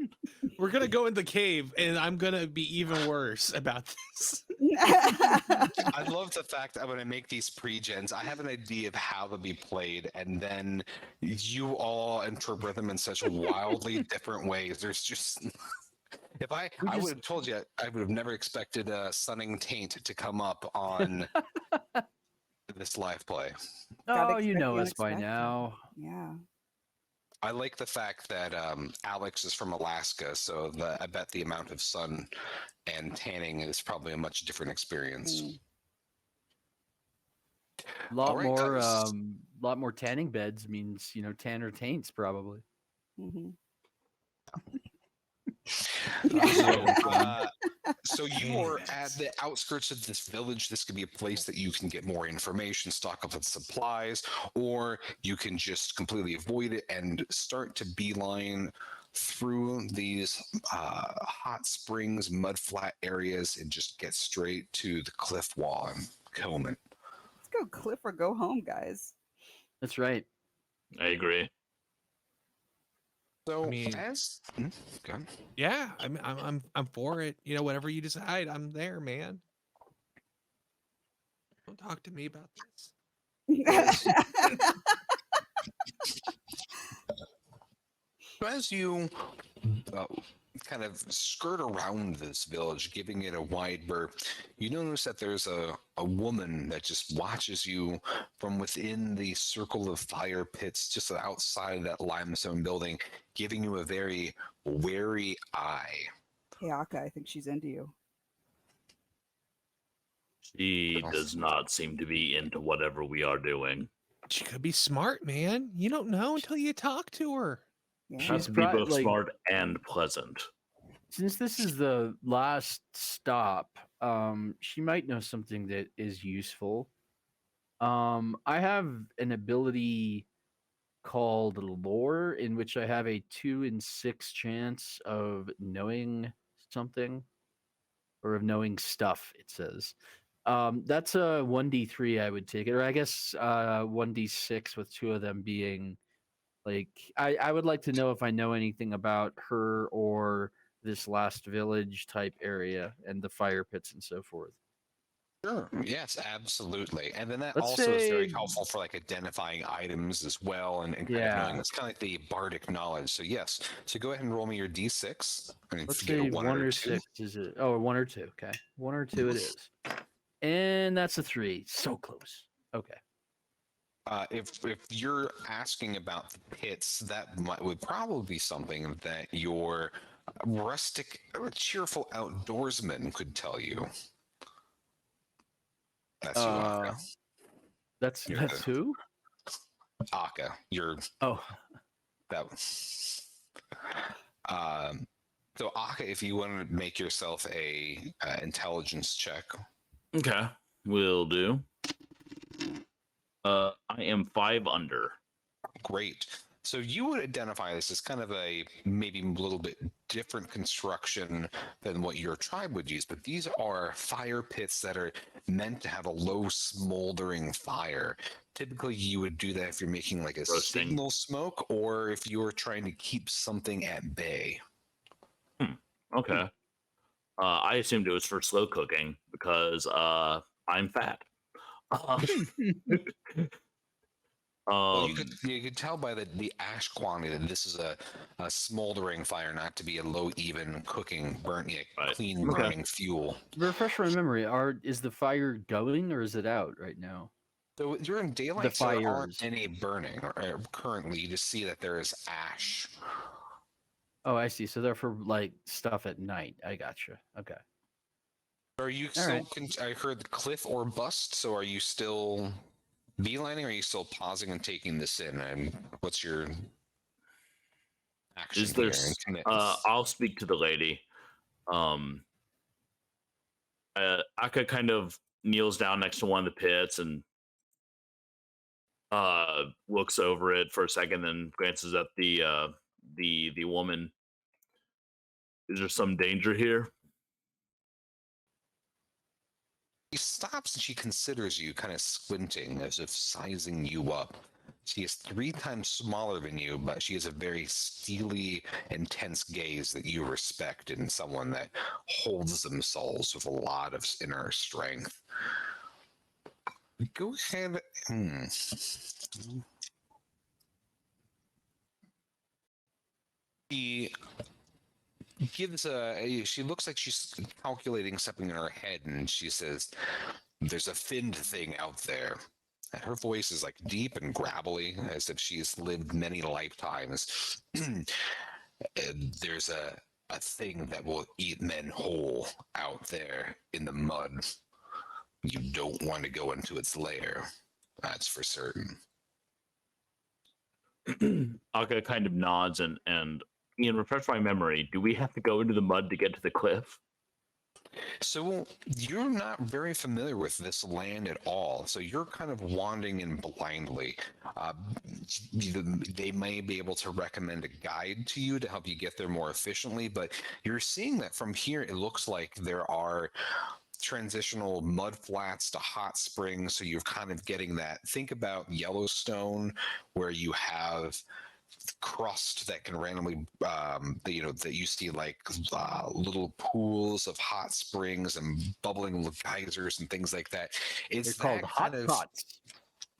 We're gonna go in the cave, and I'm gonna be even worse about this. I love the fact that when I make these pre-gens, I have an idea of how they'll be played, and then you all interpret them in such wildly different ways. There's just if I would have told you, I would have never expected a Sunning Taint to come up on this live play. Gotta Oh, you expect know the us by unexpected. now. Yeah. I like the fact that Alex is from Alaska, so I bet the amount of sun and tanning is probably a much different experience. Mm. Lot right, more guys. lot more tanning beds means, tanner taints probably. Mhm. So you are at the outskirts of this village. This could be a place that you can get more information, stock up on supplies, or you can just completely avoid it and start to beeline through these hot springs, mud flat areas, and just get straight to the cliff wall and Coleman. Let's go cliff or go home, guys. That's right. I agree. So I mean- go ahead. Yeah, I'm for it. Whatever you decide, I'm there, man. Don't talk to me about this. As you kind of skirt around this village, giving it a wide berth, you notice that there's a woman that just watches you from within the circle of fire pits just outside of that limestone building, giving you a very wary eye. Hey, Aka, I think she's into you. She does not seem to be into whatever we are doing. She could be smart, man. You don't know until you talk to her. Yeah. She has She's to be pro- both like- smart and pleasant. Since this is the last stop, she might know something that is useful. I have an ability called Lore, in which I have a 2 in 6 chance of knowing something, or of knowing stuff, it says. That's a 1d3 I would take it, or I guess 1d6 with 2 of them being like, I would like to know if I know anything about her or this last village type area and the fire pits and so forth. Sure. Yes, absolutely. And then that Let's also is very say- helpful for like identifying items as well and kind of Yeah. knowing. It's kind of like the bardic knowledge. So yes. So go ahead and roll me your d6. And if Let's you get say a 1 or 6 is it? Oh, 1 or 2. Okay, 1 or 2 it is, and that's a 3. So close. Okay. if you're asking about the pits, that would probably be something that your rustic, cheerful outdoorsman could tell you. That's you, Aka. That's You're that's who? Aka. You're Oh, that. So Aka, if you want to make yourself a intelligence check. Okay, will do. I am 5 under. Great. So you would identify this as kind of a maybe a little bit different construction than what your tribe would use, but these are fire pits that are meant to have a low smoldering fire. Typically, you would do that if you're making like a Roasting. signal smoke or if you were trying to keep something at bay. Okay. I assumed it was for slow cooking because I'm fat. Well, you could tell by the ash quantity that this is a smoldering fire, not to be a low, even cooking, Right. clean Okay. burning fuel. refresh my memory. Is the fire going or is it out right now? So during daylight, The there aren't fires. any burning currently. You just see that there is ash. Oh, I see. So they're for like stuff at night. I gotcha. Okay. Are you All still? right. I heard the cliff or bust. So are you still beelining? Or are you still pausing and taking this in? And what's your action Is there? here? And I'll speak to the lady. Aka kind of kneels down next to one of the pits and looks over it for a second, then glances at the woman. Is there some danger here? She stops and she considers you, kind of squinting as if sizing you up. She is 3 times smaller than you, but she has a very steely, intense gaze that you respect in someone that holds themselves with a lot of inner strength. Go ahead. She gives she looks like she's calculating something in her head, and she says, "There's a finned thing out there." And her voice is like deep and gravelly, as if she's lived many lifetimes. And there's a thing that will eat men whole out there in the mud. You don't want to go into its lair. That's for certain. Aka kind of nods and Ian, refresh my memory. Do we have to go into the mud to get to the cliff? So you're not very familiar with this land at all. So you're kind of wandering in blindly. They may be able to recommend a guide to you to help you get there more efficiently, but you're seeing that from here, it looks like there are transitional mud flats to hot springs. So you're kind of getting that. Think about Yellowstone, where you have crust that can randomly that you see like little pools of hot springs and bubbling geysers and things like that. It's They're called hot pots.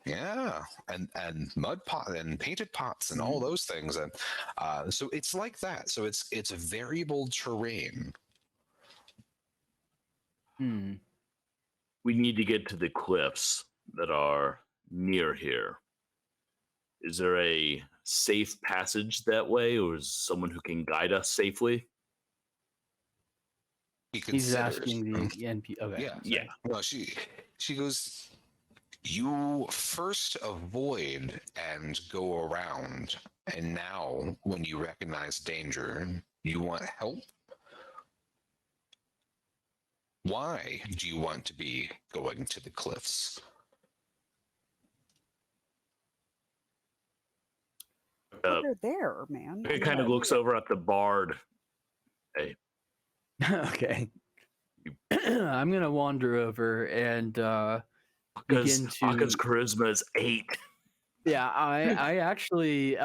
Yeah, and mud pot and painted pots and all those things, and so it's like that. So it's a variable terrain. We need to get to the cliffs that are near here. Is there a safe passage that way, or is someone who can guide us safely? He's asking the NP. Okay. Yeah, yeah. Well, she goes, you first avoid and go around, and now when you recognize danger, you want help. Why do you want to be going to the cliffs? They're there, man. It kind of looks over at the bard. Hey. Okay. I'm gonna wander over and begin to. Aka's charisma is 8. Yeah, I actually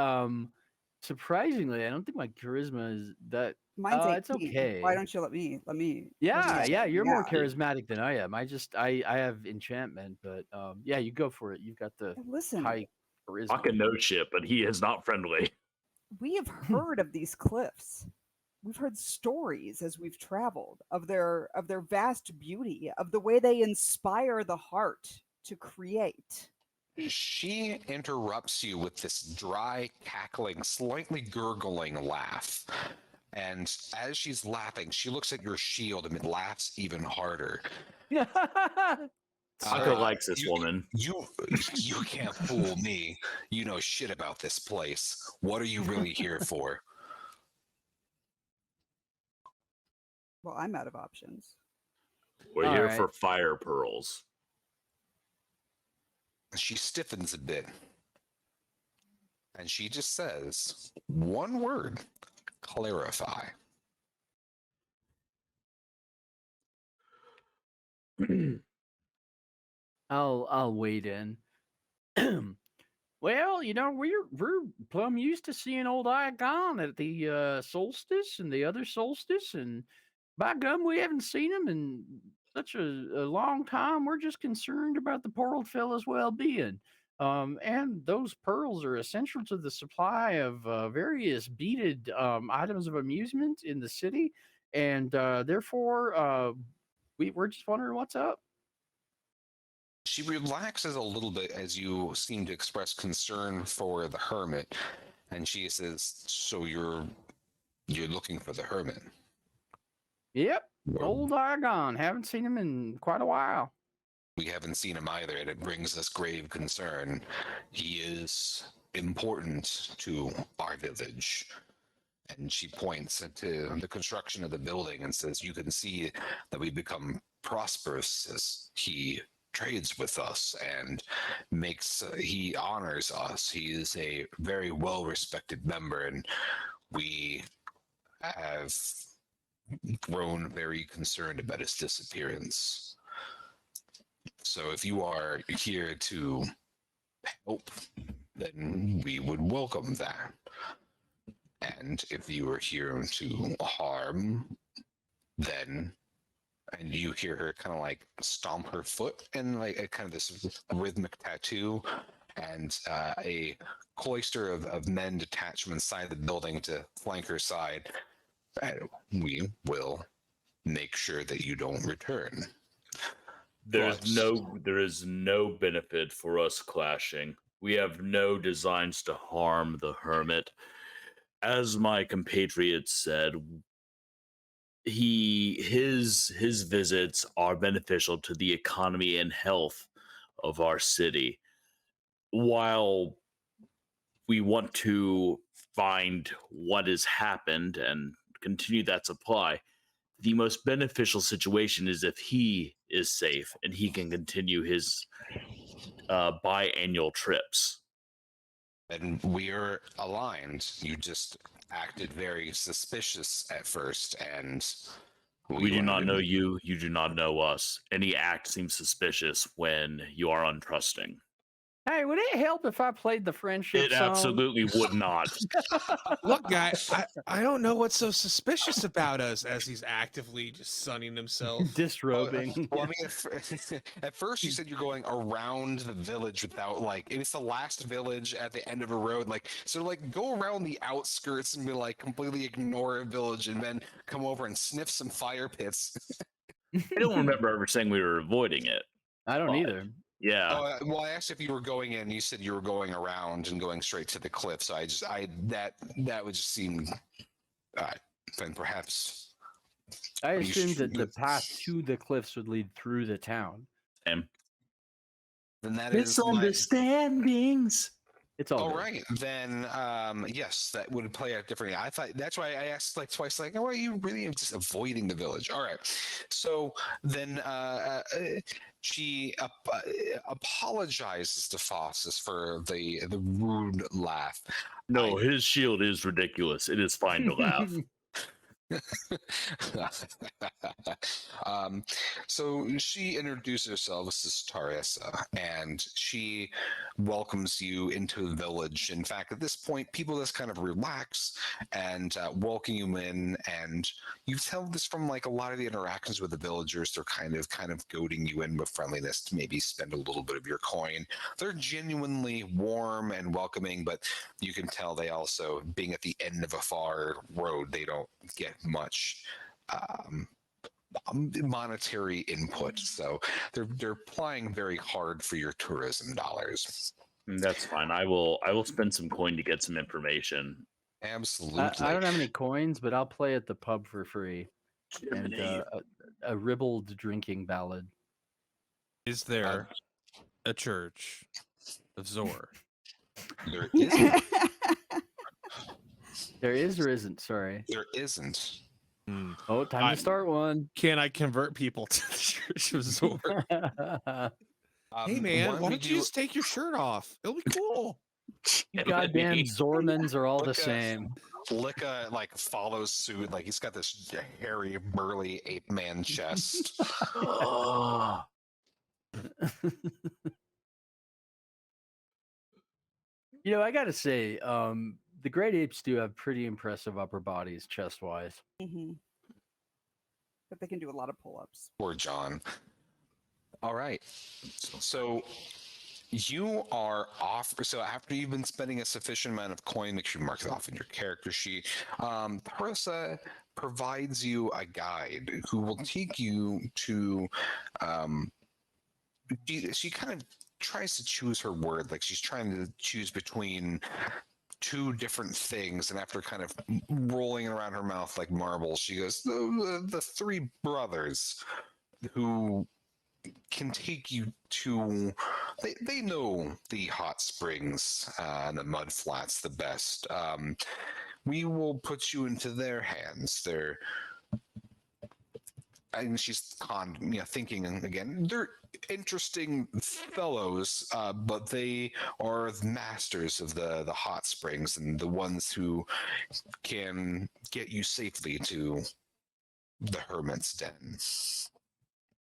surprisingly, I don't think my charisma is that. Mine's 18. It's okay. Why don't you let me? Yeah, you're more charismatic than I am. I have enchantment, but yeah, you go for it. You've got the Listen. high charisma. Aka knows shit, but he is not friendly. We have heard of these cliffs. We've heard stories as we've traveled of their vast beauty, of the way they inspire the heart to create. She interrupts you with this dry, cackling, slightly gurgling laugh. And as she's laughing, she looks at your shield and laughs even harder. Taco likes this woman. You can't fool me. You know shit about this place. What are you really here for? Well, I'm out of options. We're All here right. for fire pearls. She stiffens a bit. And she just says one word: clarify. I'll wade in. Well, we're plumb used to seeing old Aya-Ghan at the solstice and the other solstice, and by gum, we haven't seen him in such a long time. We're just concerned about the poor old fella's well-being. And those pearls are essential to the supply of various beaded items of amusement in the city, and therefore, we're just wondering what's up. She relaxes a little bit as you seem to express concern for the hermit, and she says, "So you're looking for the hermit?" Yep, old Aya-Ghan. Haven't seen him in quite a while. We haven't seen him either, and it brings us grave concern. He is important to our village. And she points to the construction of the building and says, "You can see that we become prosperous as he trades with us and he honors us. He is a very well-respected member, and we have grown very concerned about his disappearance. So if you are here to help, then we would welcome that. And if you are here to harm, then..." And you hear her kind of like stomp her foot and like a kind of this rhythmic tattoo, and a cloister of men detach from inside the building to flank her side. And we will make sure that you don't return. There is no benefit for us clashing. We have no designs to harm the hermit. As my compatriot said, his visits are beneficial to the economy and health of our city. While we want to find what has happened and continue that supply, the most beneficial situation is if he is safe and he can continue his biannual trips. And we're aligned. You just acted very suspicious at first, and We do not know you. You do not know us. Any act seems suspicious when you are untrusting. Hey, would it help if I played the friendship It song? absolutely would not. Look, guy, I don't know what's so suspicious about us, as he's actively just sunning himself. Disrobing. Well, I mean, at first you said you're going around the village without, like, it's the last village at the end of a road, like, so like go around the outskirts and be like completely ignore a village and then come over and sniff some fire pits. I don't remember ever saying we were avoiding it. I don't either. Yeah. Well, I asked if you were going in. You said you were going around and going straight to the cliff. So that would just seem. Then perhaps. I assumed that the path to the cliffs would lead through the town. And then that is misunderstandings. It's all all good. right. Then yes, that would play out differently. I thought that's why I asked like twice. Like, oh, are you really just avoiding the village? All right. So then she apologizes to Fossus for the rude laugh. No, his shield is ridiculous. It is fine to laugh. So she introduces herself as Tarissa, and she welcomes you into the village. In fact, at this point, people just kind of relax and welcome you in. And you tell this from like a lot of the interactions with the villagers. They're kind of goading you in with friendliness to maybe spend a little bit of your coin. They're genuinely warm and welcoming, but you can tell they also, being at the end of a far road, they don't get much monetary input. So they're applying very hard for your tourism dollars. That's fine. I will spend some coin to get some information. Absolutely. I don't have any coins, but I'll play at the pub for free. And a ribald drinking ballad. Is there a church of Zor? There isn't. There is or isn't? Sorry. There isn't. Oh, time to start one. Can I convert people to the church of Zor? Hey man, why don't you just take your shirt off? It'll be cool. Goddamn Zormans are all the same. Licka like follows suit. Like he's got this hairy, burly ape man chest. Oh. You know, I gotta say, the great apes do have pretty impressive upper bodies, chest wise. Mm-hmm. But they can do a lot of pull-ups. Poor John. All right. So you are off. So after you've been spending a sufficient amount of coin, make sure you mark it off in your character sheet. Parisa provides you a guide who will take you to. She kind of tries to choose her word, like she's trying to choose between two different things, and after kind of rolling it around her mouth like marbles, she goes, the three brothers who can take you to they know the hot springs and the mud flats the best. We will put you into their hands. And she's thinking again, they're interesting fellows, but they are the masters of the hot springs and the ones who can get you safely to the hermit's den.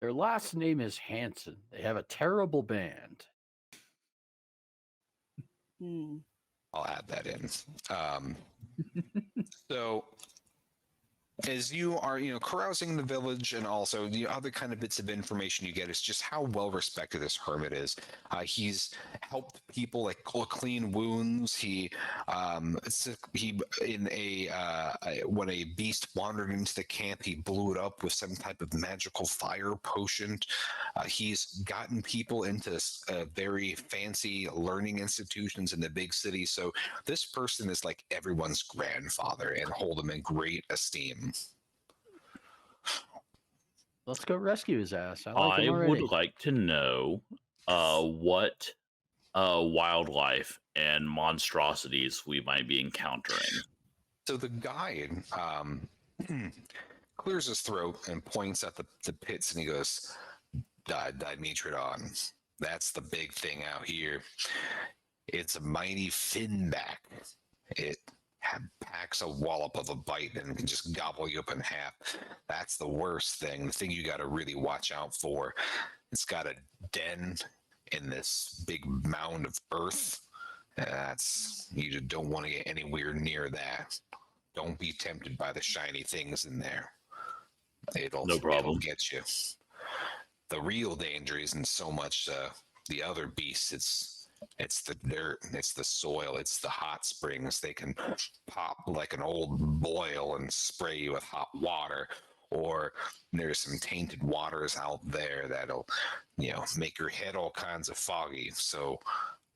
Their last name is Hanson. They have a terrible band. I'll add that in. So as you are, carousing the village, and also the other kind of bits of information you get is just how well respected this hermit is. He's helped people like clean wounds. When a beast wandered into the camp, he blew it up with some type of magical fire potion. He's gotten people into very fancy learning institutions in the big city. So this person is like everyone's grandfather and hold him in great esteem. Let's go rescue his ass. I I would like to know what wildlife and monstrosities we might be encountering. So the guide clears his throat and points at the pits, and he goes, Dimetrodon, that's the big thing out here. It's a mighty finback. It packs a wallop of a bite and can just gobble you up in half. That's the worst thing. The thing you got to really watch out for. It's got a den in this big mound of earth. You just don't want to get anywhere near that. Don't be tempted by the shiny things in there. It'll get you. The real danger isn't so much the other beasts. It's the dirt, it's the soil, it's the hot springs. They can pop like an old boil and spray you with hot water. Or there's some tainted waters out there that'll, make your head all kinds of foggy. So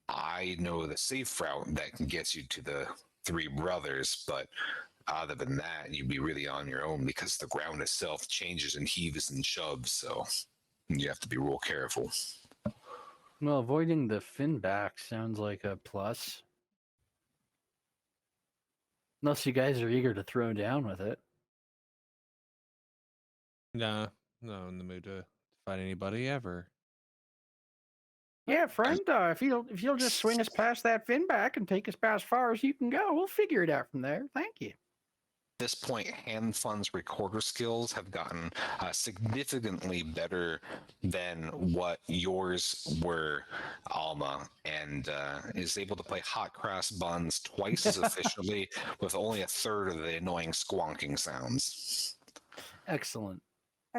I know the safe route that can get you to the three brothers, but other than that, you'd be really on your own because the ground itself changes and heaves and shoves. So you have to be real careful. Well, avoiding the finback sounds like a plus. Unless you guys are eager to throw down with it. No in the mood to fight anybody ever. Yeah, friend, if you'll just swing us past that finback and take us about as far as you can go, we'll figure it out from there. Thank you. At this point, Hand Fun's recorder skills have gotten significantly better than what yours were, Alma, and is able to play hot cross buns twice as efficiently with only a third of the annoying squonking sounds. Excellent.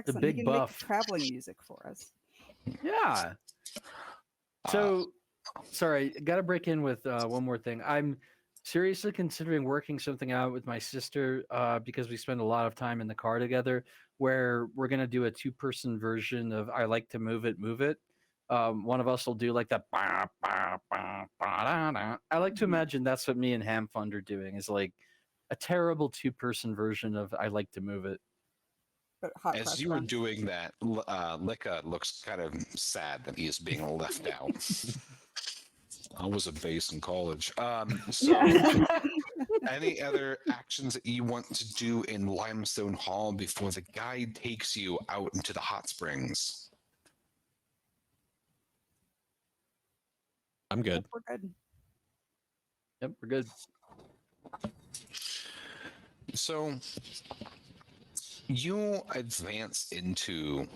The big you can buff. make traveling music for us. Yeah. So, sorry, got to break in with one more thing. seriously considering working something out with my sister because we spend a lot of time in the car together where we're going to do a 2-person version of I Like to Move It, Move It. One of us will do like that. I like to imagine that's what me and Hamfund are doing is like a terrible 2-person version of I Like to Move It. But hot As cross you were buns. doing that, Licka looks kind of sad that he is being left out. I was a base in college. So any other actions that you want to do in Limestone Hall before the guide takes you out into the hot springs? I'm good. We're good. Yep, we're good. So you advance into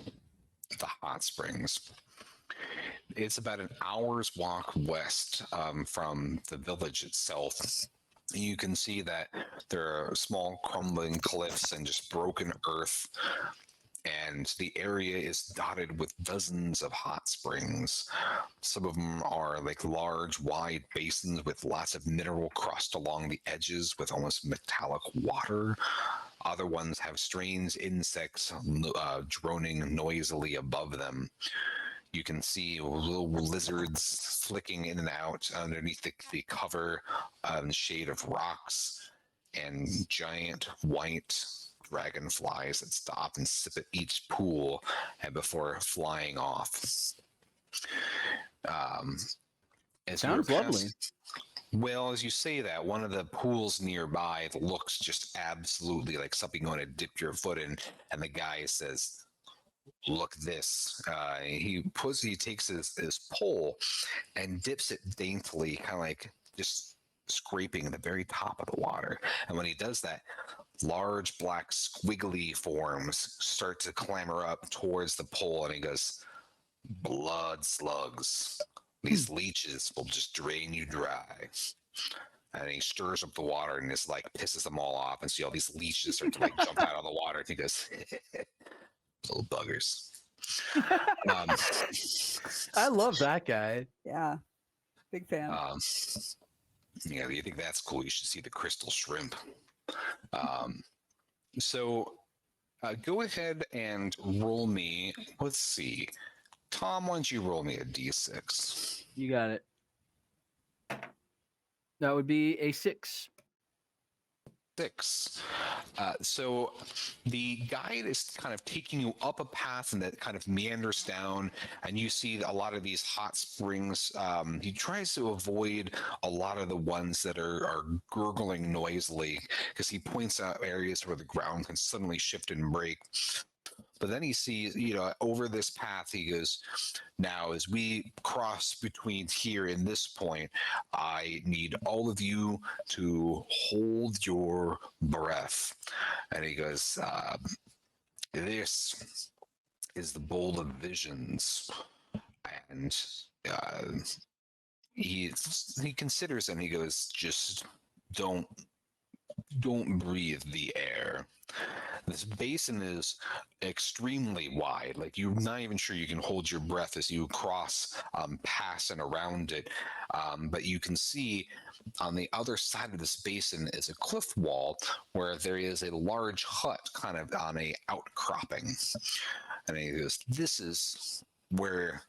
the hot springs. It's about an hour's walk west from the village itself. You can see that there are small crumbling cliffs and just broken earth, and the area is dotted with dozens of hot springs. Some of them are like large, wide basins with lots of mineral crust along the edges with almost metallic water. Other ones have strange insects droning noisily above them. You can see little lizards flicking in and out underneath the cover and shade of rocks, and giant white dragonflies that stop and sip at each pool and before flying off. Sounds lovely. Well, as you say that, one of the pools nearby looks just absolutely like something you want to dip your foot in, and the guy says, "Look this." He takes his pole and dips it daintily, kind of like just scraping the very top of the water. And when he does that, large black squiggly forms start to clamber up towards the pole, and he goes, "Blood slugs. These leeches will just drain you dry." And he stirs up the water and just like pisses them all off, and see all these leeches start to like jump out of the water. And he goes, "Little buggers." I love that guy. Yeah. Big fan. Yeah, you think that's cool? You should see the crystal shrimp. So go ahead and roll me. Let's see. Tom, why don't you roll me a d6? You got it. That would be a 6. 6. So the guide is kind of taking you up a path and that kind of meanders down, and you see a lot of these hot springs. He tries to avoid a lot of the ones that are gurgling noisily, because he points out areas where the ground can suddenly shift and break. But then he sees, over this path, he goes, "Now, as we cross between here and this point, I need all of you to hold your breath." And he goes, "This is the bowl of visions." And he considers and he goes, "Just don't breathe the air." This basin is extremely wide. Like, you're not even sure you can hold your breath as you cross past and around it. But you can see on the other side of this basin is a cliff wall where there is a large hut kind of on a outcropping. And he goes, "This is where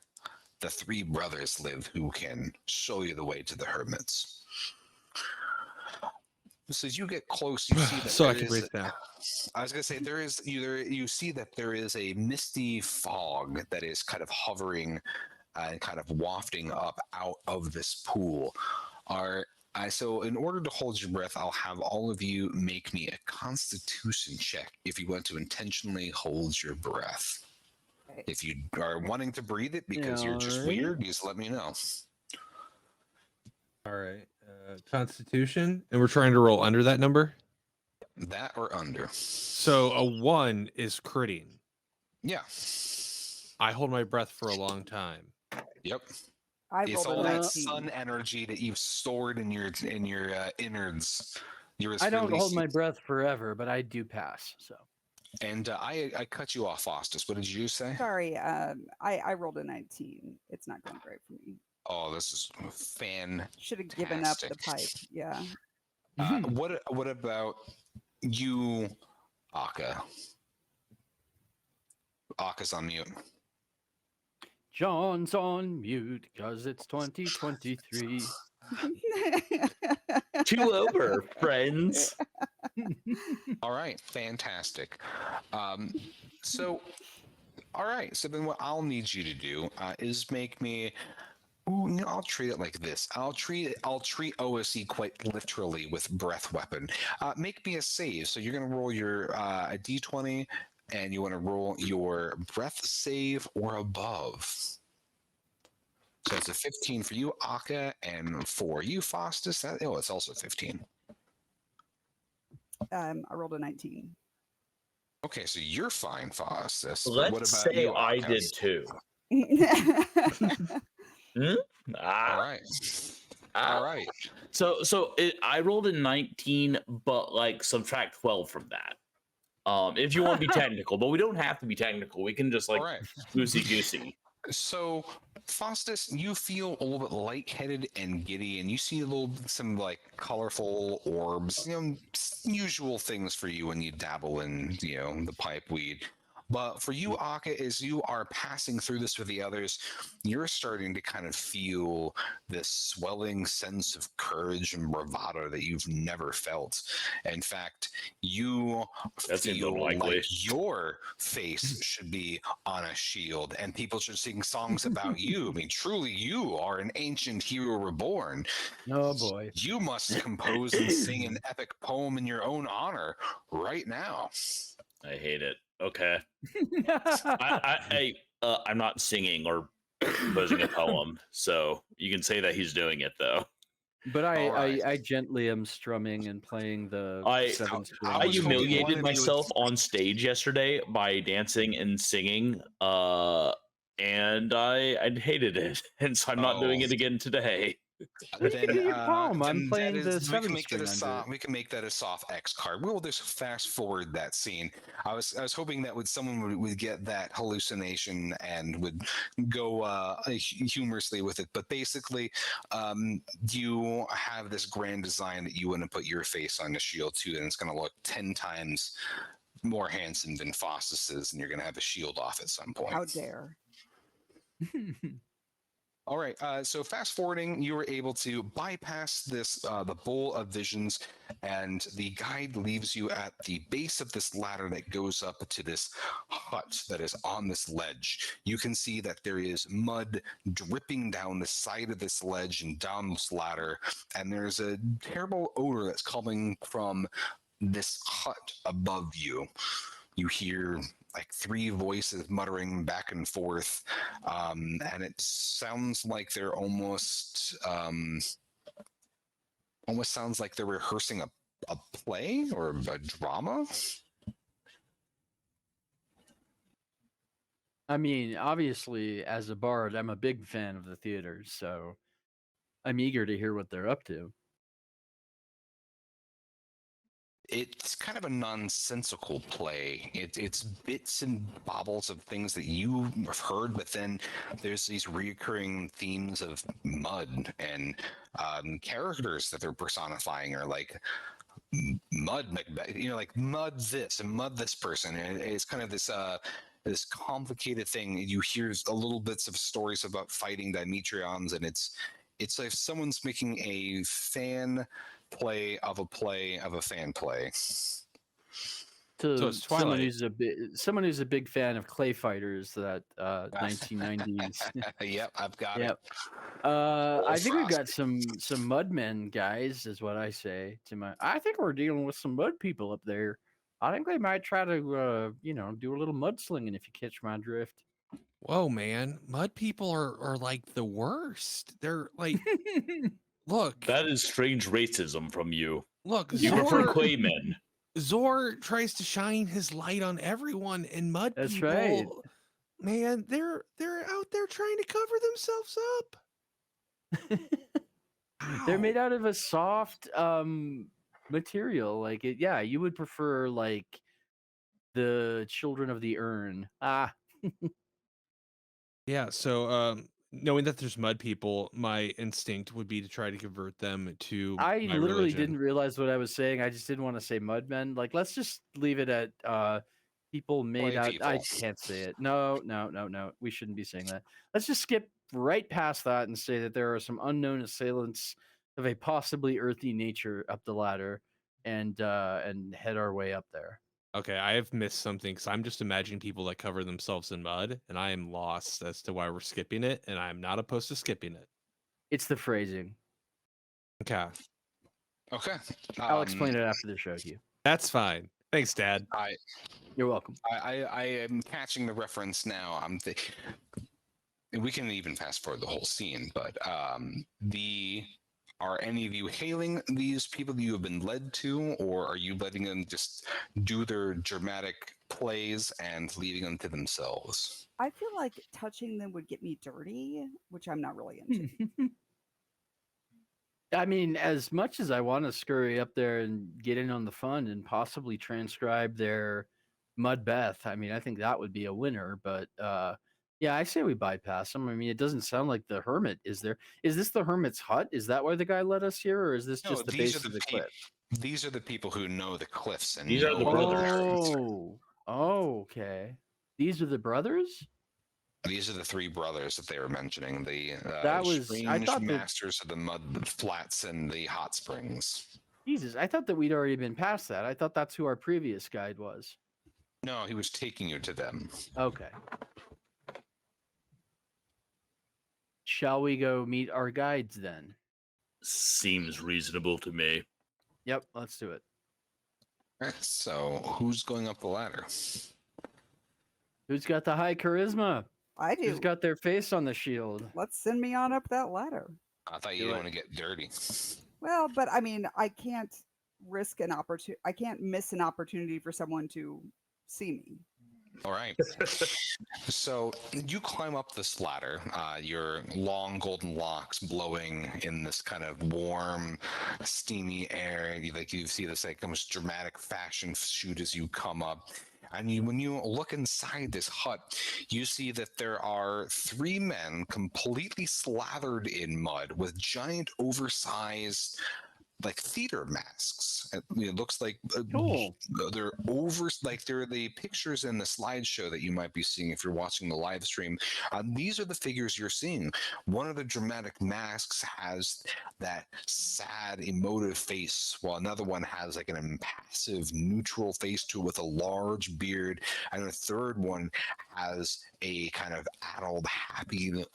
the 3 brothers live who can show you the way to the hermits." So as you get close, you see that So I there can is. breathe now. I was going to say you see that there is a misty fog that is kind of hovering and kind of wafting up out of this pool. So in order to hold your breath, I'll have all of you make me a Constitution check if you want to intentionally hold your breath. Okay. If you are wanting to breathe it because you're just Alright. weird, just let me know. All right. Constitution, and we're trying to roll under that number. That or under. So a 1 is critting. Yeah. I hold my breath for a long time. Yep. I It's rolled all a that 19. sun energy that you've stored in your innards. I don't hold my breath forever, but I do pass. So. And I cut you off, Faustus. What did you say? Sorry, I rolled a 19. It's not going great for me. Oh, this is fan. Should have given up the pipe. Yeah. What about you, Aka? Aka's on mute. John's on mute because it's 2023. 2 over, friends. All right, fantastic. So, all right. So then, what I'll need you to do is make me. Ooh, no, I'll treat it like this. I'll treat OSE quite literally with breath weapon. Make me a save. So you're gonna roll your a d20, and you want to roll your breath save or above. So it's a 15 for you, Aka, and for you, Faustus. It's also 15. I rolled a 19. Okay, so you're fine, Faustus. Let's what about say you, I Aka? did too. All right. All right. So I rolled a 19, but like subtract 12 from that. If you want to be technical, but we don't have to be technical. We can just like All right. goosey goosey. So, Faustus, you feel a little bit lightheaded and giddy, and you see some like colorful orbs, usual things for you when you dabble in, the pipe weed. But for you, Aka, as you are passing through this with the others, you're starting to kind of feel this swelling sense of courage and bravado that you've never felt. In fact, you feel like your face should be on a shield and people should sing songs about you. I mean, truly, you are an ancient hero reborn. Oh, boy. You must compose and sing an epic poem in your own honor right now. I hate it. Okay. I'm not singing or composing a poem, so you can say that he's doing it though. But I gently am strumming and playing the seven string. I humiliated myself on stage yesterday by dancing and singing, and I hated it, and so I'm not doing it again today. I'm playing the seven string. We can make that a soft X card. We'll just fast forward that scene. I was hoping that someone would get that hallucination and would go humorously with it. But basically, you have this grand design that you want to put your face on the shield too, and it's going to look 10 times more handsome than Faustus's, and you're going to have a shield off at some point. How dare. All right, so fast forwarding, you were able to bypass this, the bowl of visions, and the guide leaves you at the base of this ladder that goes up to this hut that is on this ledge. You can see that there is mud dripping down the side of this ledge and down this ladder, and there's a terrible odor that's coming from this hut above you. You hear like 3 voices muttering back and forth, and it sounds like they're almost sounds like they're rehearsing a play or a drama. I mean, obviously, as a bard, I'm a big fan of the theater, so I'm eager to hear what they're up to. It's kind of a nonsensical play. It's bits and bobbles of things that you have heard, but then there's these recurring themes of mud and characters that they're personifying are like mud, like mud this and mud this person. And it's kind of this complicated thing. You hear a little bits of stories about fighting Dimetrions, and it's like someone's making a fan play of a fan play. To someone who's a big fan of clay fighters, that 1990s. Yep, I've got it. I think we've got some mudmen, guys, is what I say to my. I think we're dealing with some mud people up there. I think they might try to do a little mudslinging, if you catch my drift. Whoa, man, mud people are like the worst. They're like. Look, that is strange racism from you. Look, you prefer Quaymen. Zor tries to shine his light on everyone, and mud That's people, right. Man, they're out there trying to cover themselves up. They're made out of a soft material, like it. Yeah, you would prefer like the children of the urn. Yeah. So knowing that there's mud people, my instinct would be to try to convert them to I my literally religion. didn't realize what I was saying. I just didn't want to say mudmen. Like, let's just leave it at people made Clay out. I people. can't say it. No. We shouldn't be saying that. Let's just skip right past that and say that there are some unknown assailants of a possibly earthy nature up the ladder, and head our way up there. Okay, I have missed something because I'm just imagining people that cover themselves in mud, and I am lost as to why we're skipping it, and I'm not opposed to skipping it. It's the phrasing. Okay, Okay. I'll explain it after the show to you. that's fine. Thanks, Dad. You're welcome. I am catching the reference now. We can even fast forward the whole scene, but are any of you hailing these people that you have been led to, or are you letting them just do their dramatic plays and leaving them to themselves? I feel like touching them would get me dirty, which I'm not really into. I mean, as much as I want to scurry up there and get in on the fun and possibly transcribe their Mud Beth, I mean, I think that would be a winner. But yeah, I say we bypass them. I mean, it doesn't sound like the hermit is there. Is this the hermit's hut? Is that why the guy led us here, or is this just the base of the cliff? These are the people who know the cliffs and These are the brothers. Oh, okay. These are the brothers? These are the three brothers that they were mentioning. The I thought masters of the mud flats and the hot springs. Jesus, I thought that we'd already been past that. I thought that's who our previous guide was. No, he was taking you to them. Okay. Shall we go meet our guides then? Seems reasonable to me. Yep, let's do it. All right, so who's going up the ladder? Who's got the high charisma? I do. Who's got their face on the shield? Let's send me on up that ladder. I thought you didn't want to get dirty. Well, but I mean, I can't risk an opportunity. I can't miss an opportunity for someone to see me. All right. So you climb up this ladder, your long golden locks blowing in this kind of warm, steamy air. You see this like almost dramatic fashion shoot as you come up. And when you look inside this hut, you see that there are three men completely slathered in mud with giant, oversized, like theater masks. It looks like Cool. They're they're the pictures in the slideshow that you might be seeing if you're watching the live stream. These are the figures you're seeing. One of the dramatic masks has that sad, emotive face, while another one has like an impassive, neutral face to it with a large beard, and the third one has a kind of addled, happy,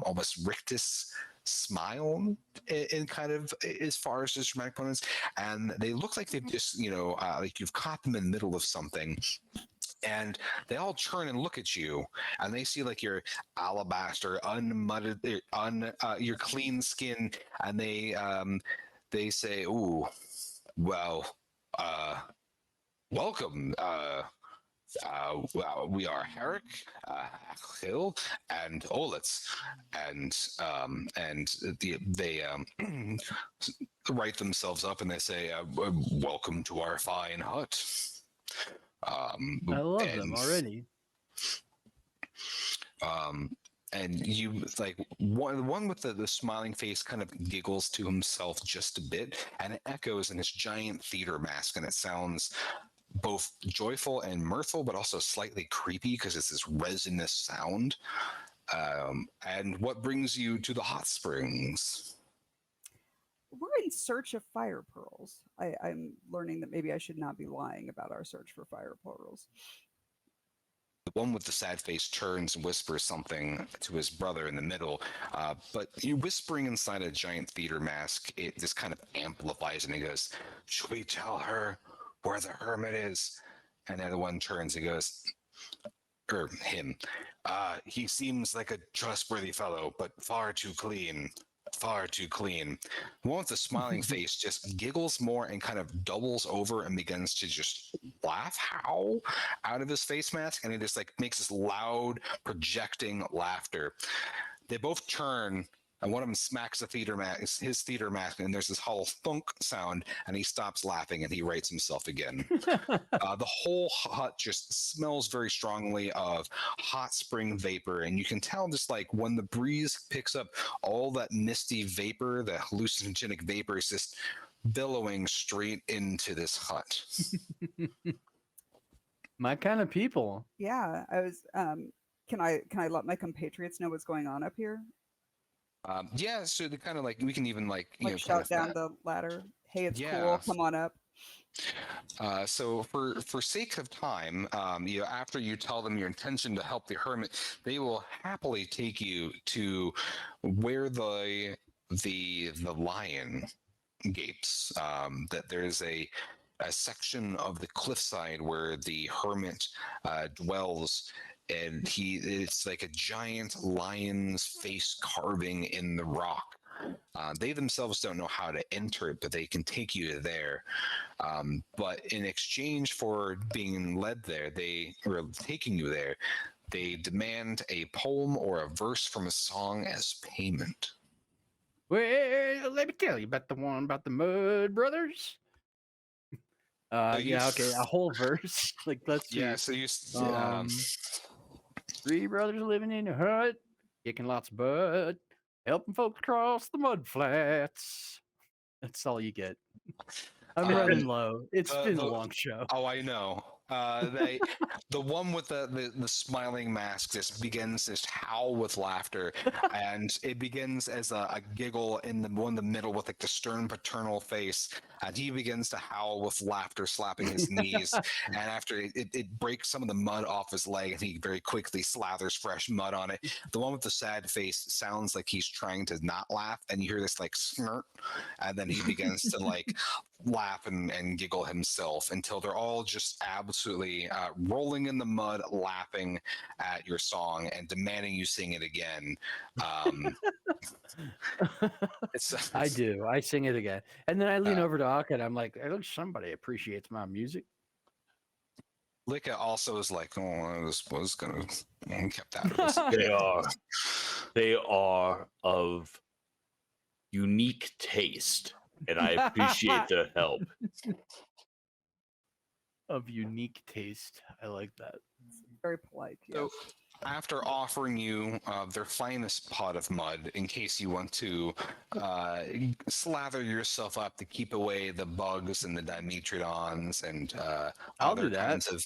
almost rictus smile in kind of as far as just dramatic opponents, and they look like they've just like you've caught them in the middle of something, and they all turn and look at you, and they see like your alabaster unmudded your clean skin, and they say, "Ooh, well, welcome, well, we are Herrick, Hill, and Olitz, and they write themselves up and they say, "Welcome to our fine hut." I love them already. And you like one with the smiling face kind of giggles to himself just a bit, and it echoes in his giant theater mask, and it sounds both joyful and mirthful, but also slightly creepy because it's this resinous sound. And what brings you to the hot springs? We're in search of fire pearls. I'm learning that maybe I should not be lying about our search for fire pearls. The one with the sad face turns and whispers something to his brother in the middle, but you whispering inside a giant theater mask, it just kind of amplifies, and he goes, "Should we tell her where the hermit is?" And the other one turns and goes, or him, "He seems like a trustworthy fellow, but far too clean. Far too clean." The one with the smiling face just giggles more and kind of doubles over and begins to just laugh out of his face mask, and it just like makes this loud projecting laughter. They both turn and one of them smacks his theater mask, and there's this hollow thunk sound, and he stops laughing, and he rights himself again. The whole hut just smells very strongly of hot spring vapor, and you can tell just like when the breeze picks up, all that misty vapor, the hallucinogenic vapor is just billowing straight into this hut. My kind of people. Yeah, I was. Can I let my compatriots know what's going on up here? Yeah, so they kind of like we can even like Shout down the ladder. Hey, it's Yeah. cool. Come on up. So for sake of time, after you tell them your intention to help the hermit, they will happily take you to where the lion gapes. That there's a section of the cliffside where the hermit dwells, and it's like a giant lion's face carving in the rock. They themselves don't know how to enter it, but they can take you there. But in exchange for being led there, or taking you there, they demand a poem or a verse from a song as payment. Well, let me tell you about the one about the Mud Brothers. Yeah, okay, a whole verse. Like, let's see. Yeah, so you. 3 brothers living in a hut, kicking lots of butt, helping folks cross the mud flats. That's all you get. I'm running low. It's been a long show. Oh, I know. The one with the smiling mask just begins this howl with laughter, and it begins as a giggle in the one in the middle with like the stern paternal face, and he begins to howl with laughter, slapping his knees, and after it breaks some of the mud off his leg, and he very quickly slathers fresh mud on it. The one with the sad face sounds like he's trying to not laugh, and you hear this like snort, and then he begins to like laugh and giggle himself until they're all just absolutely rolling in the mud, laughing at your song and demanding you sing it again. I do. I sing it again, and then I lean over to Aka, and I'm like, "I look, somebody appreciates my music." Lika also is like, "Oh, I was gonna kept out of this." They are of unique taste, and I appreciate their help. Of unique taste. I like that. Very polite. Yeah. So, after offering you their finest pot of mud, in case you want to slather yourself up to keep away the bugs and the dimetrodons and I'll other do that. kinds of.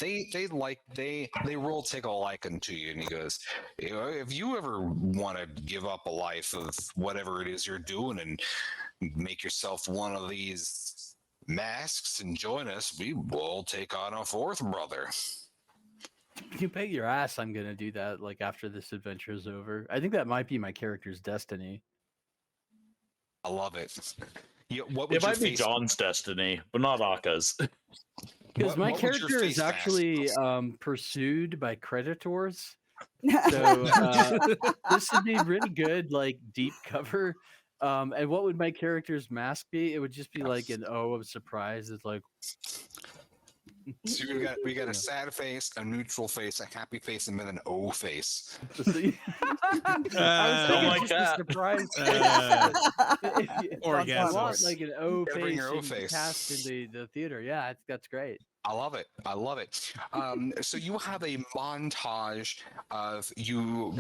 They roll take a liking to you, and he goes, if you ever want to give up a life of whatever it is you're doing and make yourself one of these masks and join us, we will take on a 4th brother. You bet your ass I'm gonna do that. Like after this adventure is over, I think that might be my character's destiny. I love it. It might be John's destiny, but not Aka's. Because my character is actually pursued by predators. So this would be really good, like deep cover. And what would my character's mask be? It would just be like an O of surprise. It's like. So we got a sad face, a neutral face, a happy face, and then an O face. I was thinking like that. Surprise. Orgasms. Like an O Gotta bring face, your O and face. cast in the theater. Yeah, that's great. I love it. I love it. So you have a montage of you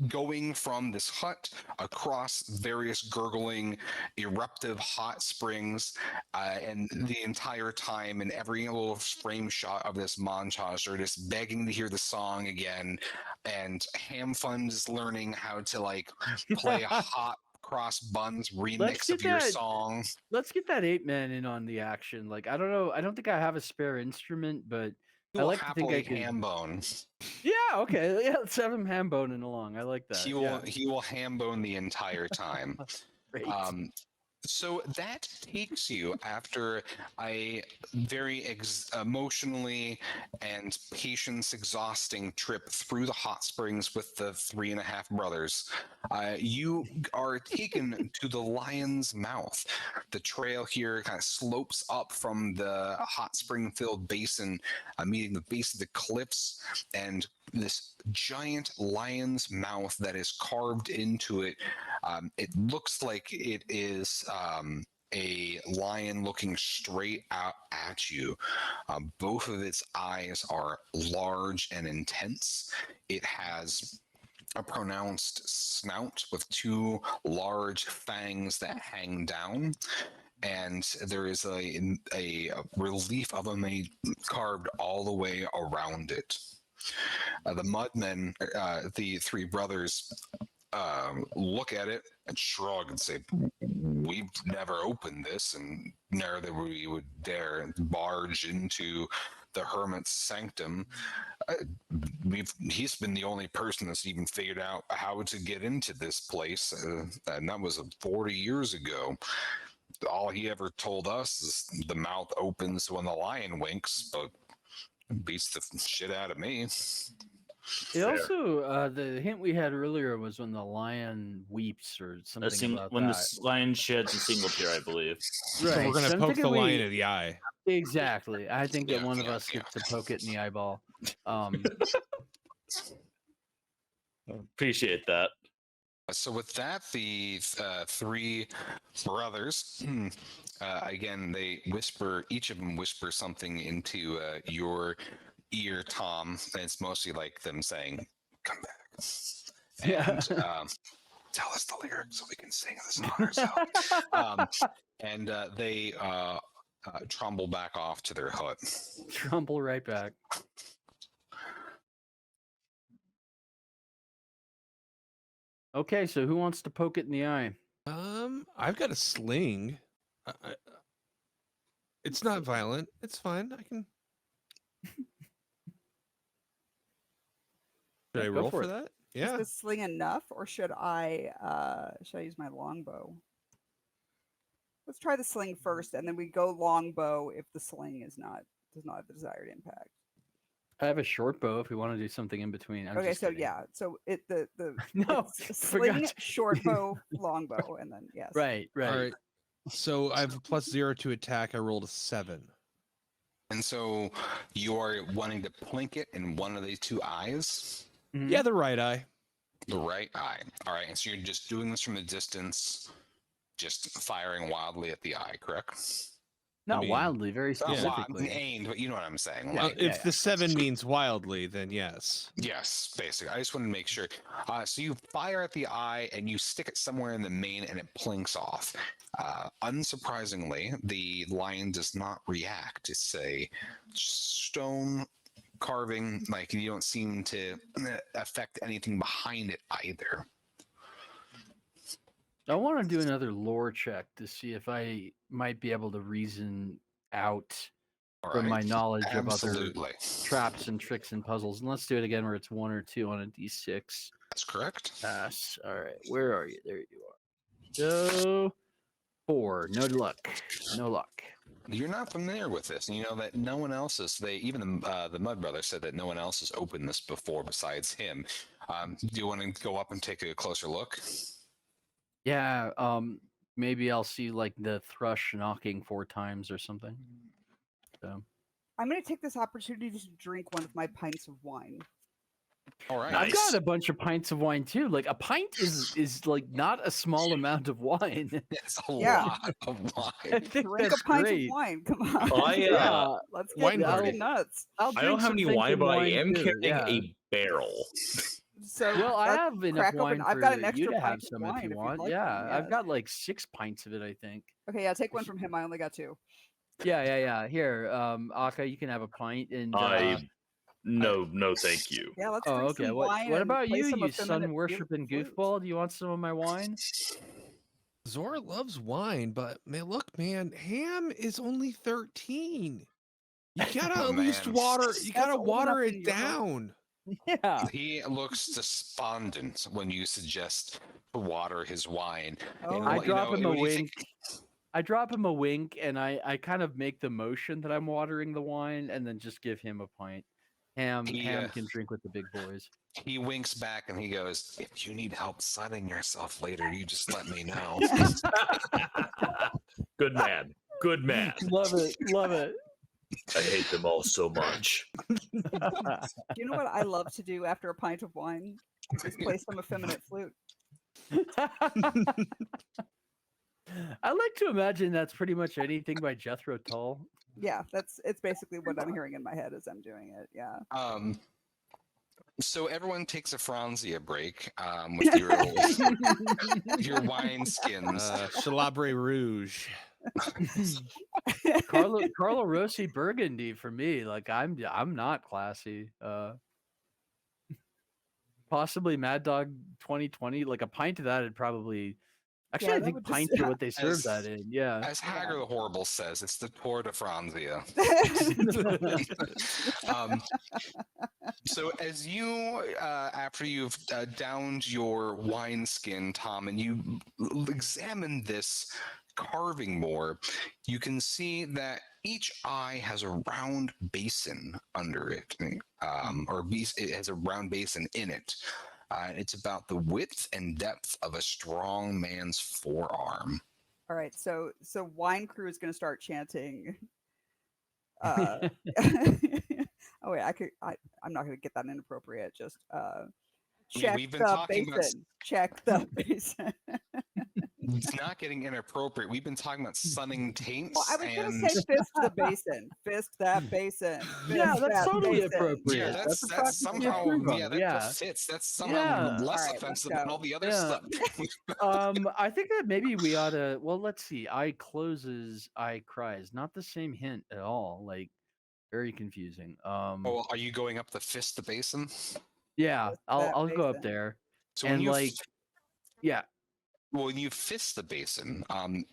going from this hut across various gurgling, eruptive hot springs, and the entire time, in every little frame shot of this montage, they're just begging to hear the song again. And Ham Fund is learning how to like play a hot cross buns remix of your song. Let's get that 8-man in on the action. Like, I don't know. I don't think I have a spare instrument, but I like to think I can. Ham bone. Yeah. Okay. Yeah. Let's have him ham boning along. I like that. He will ham bone the entire time. Great. So that takes you after a very emotionally and patience exhausting trip through the hot springs with the 3.5 brothers. You are taken to the lion's mouth. The trail here kind of slopes up from the hot spring filled basin, meeting the base of the cliffs, and this giant lion's mouth that is carved into it. It looks like it is a lion looking straight out at you. Both of its eyes are large and intense. It has a pronounced snout with two large fangs that hang down, and there is a relief of a maid carved all the way around it. The Mudmen, the three brothers, look at it and shrug and say, "We've never opened this, and never we would dare barge into the hermit's sanctum. He's been the only person that's even figured out how to get into this place, and that was 40 years ago. All he ever told us is the mouth opens when the lion winks, but it beats the shit out of me." It also, the hint we had earlier was when the lion weeps or something about when that. the lion sheds a single tear, I believe. Right. We're gonna so I'm poke thinking the lion in the eye. Exactly. I think that Yeah, one of yeah, us yeah. gets to poke it in the eyeball. Appreciate that. So with that, the three brothers, again, they whisper, each of them whisper something into your ear, Tom, and it's mostly like them saying, "Come back," and tell us the lyrics so we can sing the song ourselves. And they trumble back off to their hut. Trumble right back. Okay, so who wants to poke it in the eye? I've got a sling. It's not violent. It's fine. I can. Should I Go roll for for it. that? Is Yeah. the sling enough, or should I use my longbow? Let's try the sling first, and then we go longbow if the sling does not have the desired impact. I have a short bow if we want to do something in between. I'm Okay, just so kidding. yeah, so the No, it's forgot sling, to- short bow, longbow, and then yes. Right. All right. So I have a +0 to attack. I rolled a 7. And so you are wanting to plink it in one of these two eyes? Mhm. Yeah, the right eye. The right eye. All right, and so you're just doing this from a distance, just firing wildly at the eye, correct? Not mean, wildly, very Not wild, specifically. aimed, but you know what I'm saying. Yeah. Like, If the 7 means wildly, then yes. yes, basically. I just wanted to make sure. So you fire at the eye and you stick it somewhere in the mane and it plinks off. Unsurprisingly, the lion does not react. It's a stone carving, like you don't seem to affect anything behind it either. I want to do another lore check to see if I might be able to reason out All from right? my knowledge of other Absolutely. traps and tricks and puzzles. And let's do it again where it's 1 or 2 on a d6. That's correct. Pass. All right. Where are you? There you are. So 4. No luck. No luck. You're not familiar with this, and you know that no one else is. Even the Mud Brothers said that no one else has opened this before besides him. Do you want to go up and take a closer look? Yeah. Maybe I'll see like the thrush knocking 4 times or something. So I'm going to take this opportunity to drink one of my pints of wine. All right. I've got a bunch of pints of wine too. Like a pint is like not a small amount of wine. It's a Yeah. lot of I wine. think Drink that's a pint great. of wine. Come on. I Let's wine get party. nuts. I'll I don't drink have some any drinking wine, but I am too, carrying yeah. a barrel. So Well, I let's have enough crack wine open. I've got an for extra you to have pint of some wine if you you'd want. like Yeah, one, I've yes. got like 6 pints of it, I think. Okay, yeah, take one from him. I only got 2. Yeah. Here, Aka, you can have a pint. And No, thank you. Yeah, let's oh, drink okay. some What wine. what and about play you, some you effeminate sun worshiping flute. goofball? Do you want some of my wine? Zora loves wine, but man, look, man, Ham is only 13. You gotta Oh, at least man. water. You That's gotta old water enough in it Europe. down. Yeah. He looks despondent when you suggest to water his wine. Oh, And I what- you drop know, him a what do you wink. think- I drop him a wink, and I kind of make the motion that I'm watering the wine, and then just give him a pint. Ham He, Ham can drink with the big boys. He winks back and he goes, "If you need help sunning yourself later, you just let me know." Good man. Good man. Love it. Love it. I hate them all so much. You know what I love to do after a pint of wine is play some effeminate flute. I like to imagine that's pretty much anything by Jethro Tull. Yeah, it's basically what I'm hearing in my head as I'm doing it. Yeah. So everyone takes a Franzia break with your wine skins. Chalabre Rouge. Carlo Rossi Burgundy for me. Like I'm not classy. Possibly Mad Dog 2020. Like a pint of that would probably. Actually, Yeah, I that think would just- pints are what they serve that in. Yeah. As Hagar the Horrible says, it's the Tour de Franzia. So as you, after you've downed your wineskin, Tom, and you examine this carving more, you can see that each eye has a round basin under it, it has a round basin in it. It's about the width and depth of a strong man's forearm. All right, so Wine Crew is going to start chanting. Oh wait, I'm not going to get that inappropriate. Just check we've been the talking about- basin. Check the basin. It's not getting inappropriate. We've been talking about sunning taints. Well, I was going and to say fist the basin. Fist that basin. Yeah, fist that's that totally basin. appropriate. Yeah, That's that's approximately somehow approval, that fits. That's somehow Yeah. less All right, let's offensive than go. all the other Yeah. stuff. I think that maybe we ought to. Well, let's see. Eye closes, eye cries. Not the same hint at all. Like very confusing. Oh, are you going up the fist the basin? Yeah, Fist I'll that go up basin. there So when and you like, yeah. well, when you fist the basin,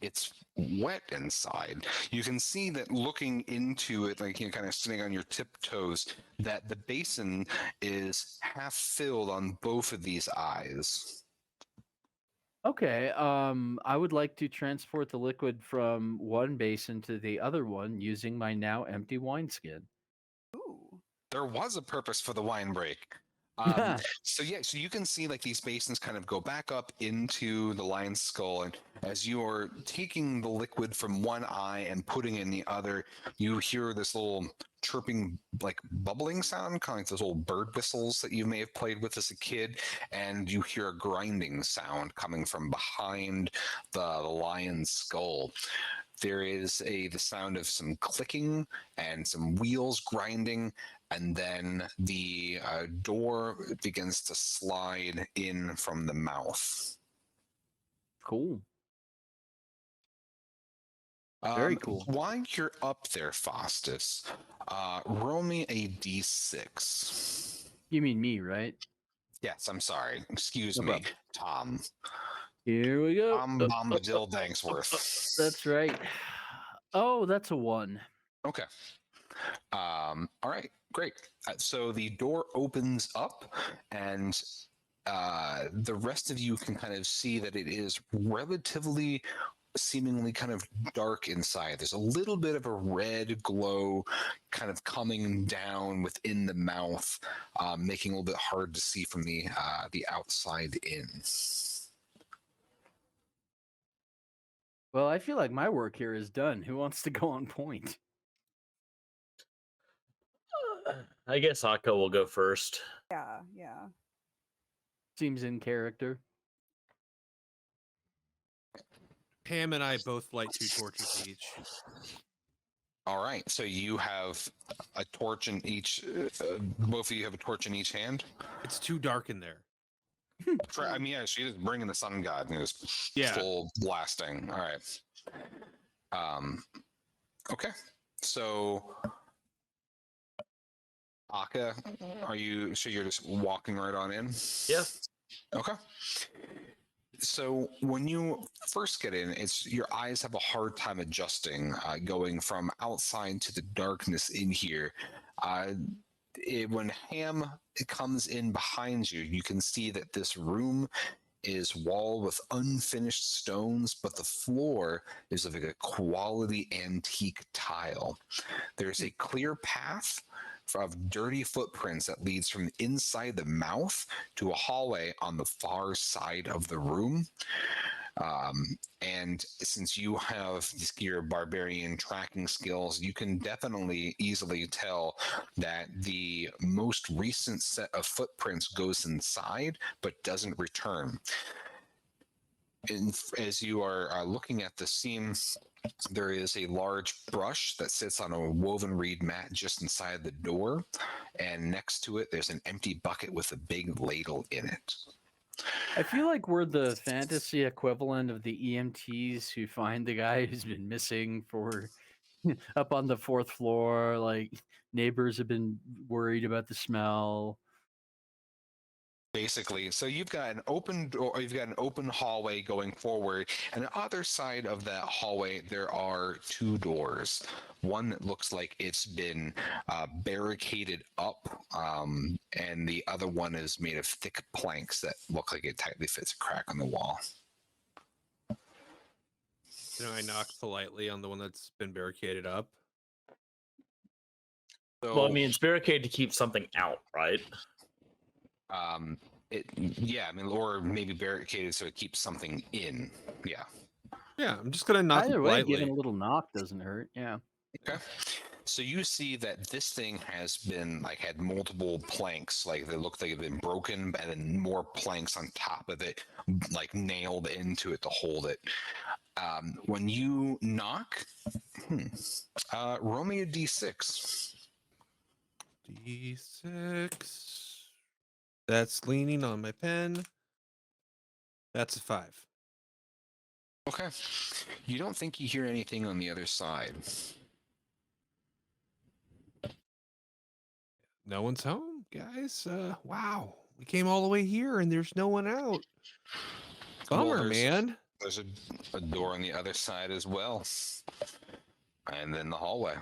it's wet inside. You can see that looking into it, like kind of sitting on your tiptoes, that the basin is half filled on both of these eyes. Okay. I would like to transport the liquid from one basin to the other one using my now empty wineskin. Ooh. There was a purpose for the wine break. So you can see like these basins kind of go back up into the lion's skull, and as you are taking the liquid from one eye and putting it in the other, you hear this little chirping, like bubbling sound, kind of like those little bird whistles that you may have played with as a kid, and you hear a grinding sound coming from behind the lion's skull. There is the sound of some clicking and some wheels grinding, and then the door begins to slide in from the mouth. Cool. Very cool. While you're up there, Faustus, roll me a d6. You mean me, right? Yes, I'm sorry. Excuse No me, problem. Tom. Here we go. Tom Bombadil Dangsworth. That's right. Oh, that's a 1. Okay. All right, great. So the door opens up, and the rest of you can kind of see that it is relatively seemingly kind of dark inside. There's a little bit of a red glow kind of coming down within the mouth, making it a little bit hard to see from the outside in. Well, I feel like my work here is done. Who wants to go on point? I guess Akko will go first. Yeah, yeah. Seems in character. Pam and I both light 2 torches each. All right, so you have a torch in each. Both of you have a torch in each hand. It's too dark in there. I mean, yeah, she is bringing the sun god and it was full blasting. All right. Okay. So, Akka, are you sure you're just walking right on in? Yeah. Okay. So when you first get in, your eyes have a hard time adjusting, going from outside to the darkness in here. When Ham comes in behind you, you can see that this room is walled with unfinished stones, but the floor is of a quality antique tile. There's a clear path of dirty footprints that leads from inside the mouth to a hallway on the far side of the room. And since you have your barbarian tracking skills, you can definitely easily tell that the most recent set of footprints goes inside but doesn't return. As you are looking at the scene, there is a large brush that sits on a woven reed mat just inside the door, and next to it there's an empty bucket with a big ladle in it. I feel like we're the fantasy equivalent of the EMTs who find the guy who's been missing for up on the 4th floor. Like neighbors have been worried about the smell. Basically, so you've got an open door, you've got an open hallway going forward, and on the other side of that hallway there are 2 doors. One that looks like it's been barricaded up, and the other one is made of thick planks that look like it tightly fits a crack on the wall. I knock politely on the one that's been barricaded up. So, Well, I mean, it's barricaded to keep something out, right? yeah, I mean, or maybe barricaded so it keeps something in. Yeah. Yeah, I'm just gonna knock Either way, politely. giving a little knock doesn't hurt. Yeah. Okay. So you see that this thing has been had multiple planks, like they look like they've been broken, and then more planks on top of it, like nailed into it to hold it. When you knock, roll me a d6. D6. That's leaning on my pen. That's a 5. Okay. You don't think you hear anything on the other side. No one's home, guys. Wow. We came all the way here and there's no one out. Bummer, man. There's a door on the other side as well. And then the hallway.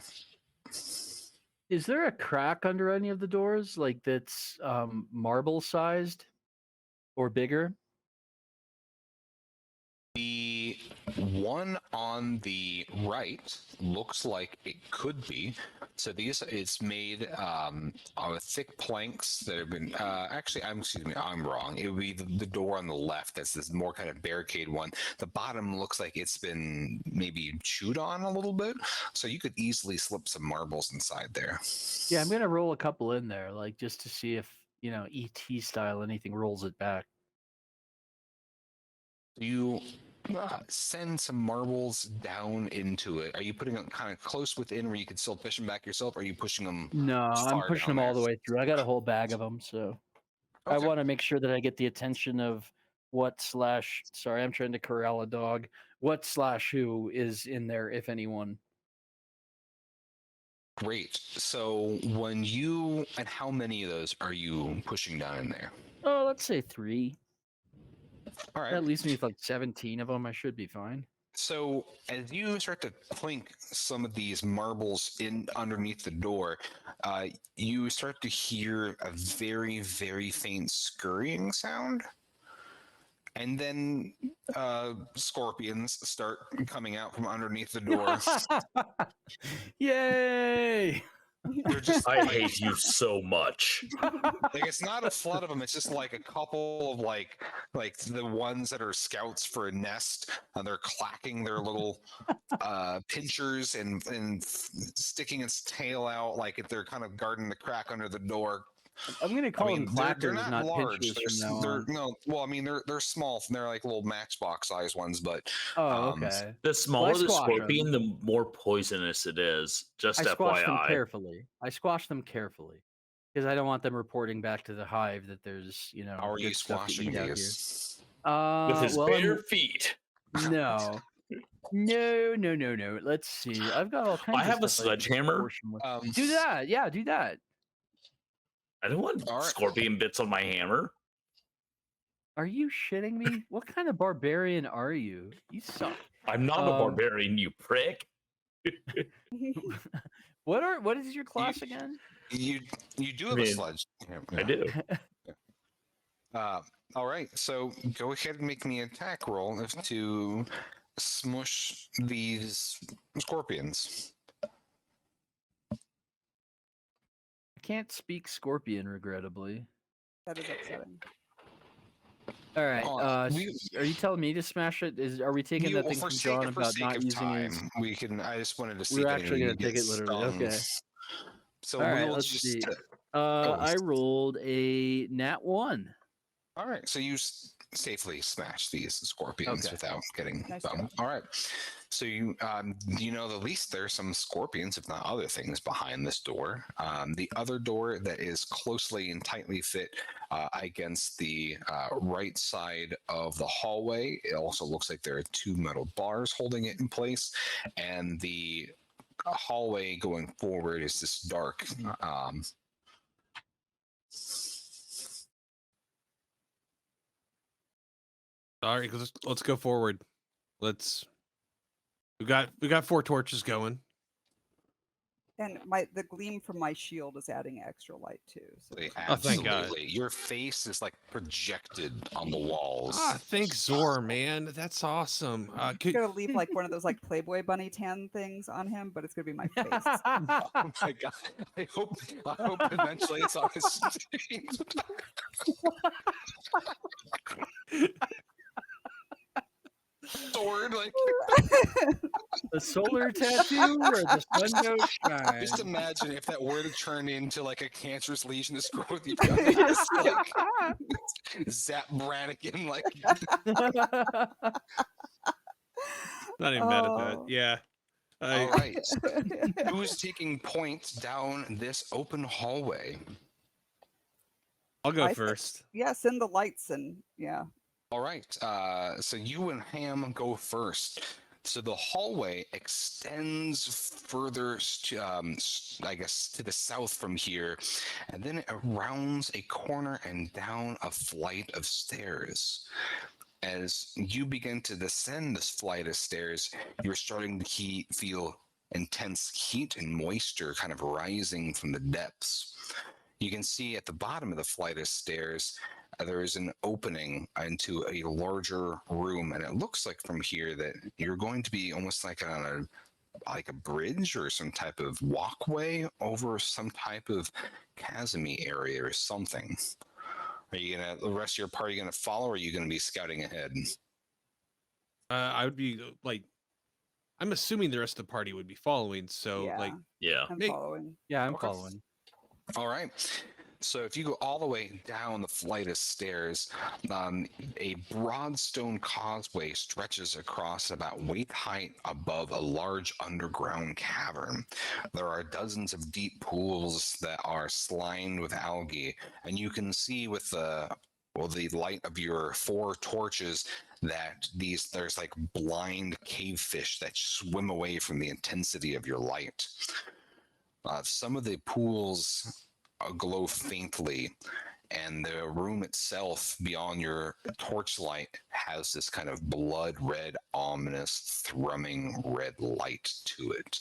Is there a crack under any of the doors, like that's marble sized or bigger? The one on the right looks like it could be. So it's made of thick planks that have been. Actually, I'm wrong. It would be the door on the left. That's this more kind of barricade one. The bottom looks like it's been maybe chewed on a little bit. So you could easily slip some marbles inside there. Yeah, I'm gonna roll a couple in there, like just to see if ET style anything rolls it back. You send some marbles down into it. Are you putting them kind of close within where you can still push them back yourself, or are you pushing them? No, I'm pushing them all the way through. I got a whole bag of them, so I Okay. want to make sure that I get the attention of sorry, I'm trying to corral a dog. Who is in there, if anyone. Great. So and how many of those are you pushing down in there? Oh, let's say 3. All right. That leaves me with like 17 of them. I should be fine. So as you start to clink some of these marbles in underneath the door, you start to hear a very, very faint scurrying sound. And then scorpions start coming out from underneath the door. Yay! They're just I hate you so much. like it's not a flood of them. It's just like a couple of like the ones that are scouts for a nest, and they're clacking their little pinchers and sticking its tail out like if they're kind of guarding the crack under the door. I'm gonna call them clackers, they're not large. pinchers from now on. No, well, I mean they're small. They're like little matchbox size ones, but Oh, okay. The smaller the squash 'em. scorpion, the more poisonous it is. Just I squash them FYI. carefully. Because I don't want them reporting back to the hive that there's how are you good stuff to squashing eat out here. these? With his Well, bare feet. No. No. Let's see. I've got all kinds I of have a stuff I can sledgehammer. portion with. Do that. Yeah, do that. I don't want All right. scorpion bits on my hammer. Are you shitting me? What kind of barbarian are you? You suck. I'm not a barbarian, you prick. What is your class again? You do have a sledge. I do. All right, so go ahead and make me an attack roll to smush these scorpions. I can't speak scorpion, regrettably. That is upsetting. All right. we Are you telling me to smash it? Are we taking that thing for from sake, John for about sake not of using time, his? we can. I just wanted to see We're if actually anyone gonna take gets it literally. stung. Okay. So All we right. will Let's just. see. Oh, I rolled a nat 1. All right, so you safely smash these scorpions Okay. without getting Nice bummed. job. All right, so you at least there's some scorpions, if not other things, behind this door. The other door that is closely and tightly fit against the right side of the hallway. It also looks like there are two metal bars holding it in place, and the hallway going forward is this dark. All right, let's go forward. We got 4 torches going. And the gleam from my shield is adding extra light too. So Oh, thank God. Absolutely. Your face is like projected on the walls. Ah, thanks, Zor, man. That's awesome. I'm gonna leave like one of those like Playboy bunny tan things on him, but it's gonna be my face. Oh my God. I hope eventually it's on his face. Sword, like The solar tattoo or the sun goes shine? just imagine if that were to turn into like a cancerous lesion to grow with you. Just like Zap Brannigan, like Not even mad at that. Oh. Yeah. all right. Who is taking points down this open hallway? I'll go I think- first. Yeah, send the lights and yeah. All right. So you and Ham go first. So the hallway extends further, I guess, to the south from here, and then it rounds a corner and down a flight of stairs. As you begin to descend this flight of stairs, you're starting to feel intense heat and moisture kind of rising from the depths. You can see at the bottom of the flight of stairs, there is an opening into a larger room, and it looks like from here that you're going to be almost like on a bridge or some type of walkway over some type of chasmy area or something. Are you the rest of your party gonna follow, or are you gonna be scouting ahead? I would be I'm assuming the rest of the party would be following. So Yeah. Yeah. I'm Make- following. Yeah, I'm Okay. following. All right. So if you go all the way down the flight of stairs, a broad stone causeway stretches across about waist height above a large underground cavern. There are dozens of deep pools that are slimed with algae, and you can see with the light of your 4 torches that there's like blind cave fish that swim away from the intensity of your light. Some of the pools glow faintly, and the room itself beyond your torchlight has this kind of blood red, ominous, thrumming red light to it.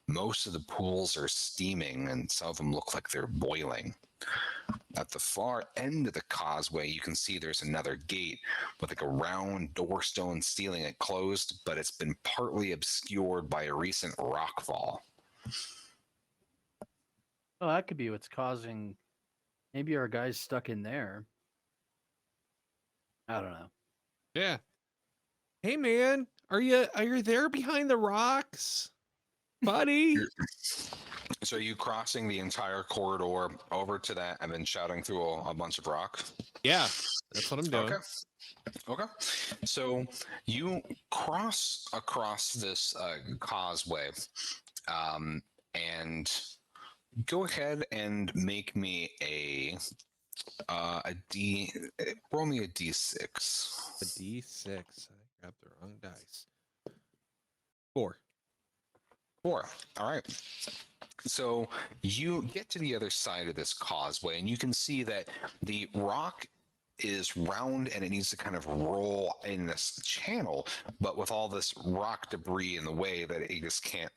Most of the pools are steaming, and some of them look like they're boiling. At the far end of the causeway, you can see there's another gate with like a round doorstone sealing it closed, but it's been partly obscured by a recent rockfall. Oh, that could be what's causing. Maybe our guy's stuck in there. I don't know. yeah. Hey man, are you there behind the rocks, buddy? So are you crossing the entire corridor over to that and then shouting through a bunch of rock? Yeah, that's what I'm doing. Okay. So you cross across this causeway, and go ahead and make me roll me a d6. A D6. I grabbed the wrong dice. 4. 4. All right. So you get to the other side of this causeway, and you can see that the rock is round and it needs to kind of roll in this channel, but with all this rock debris in the way that it just can't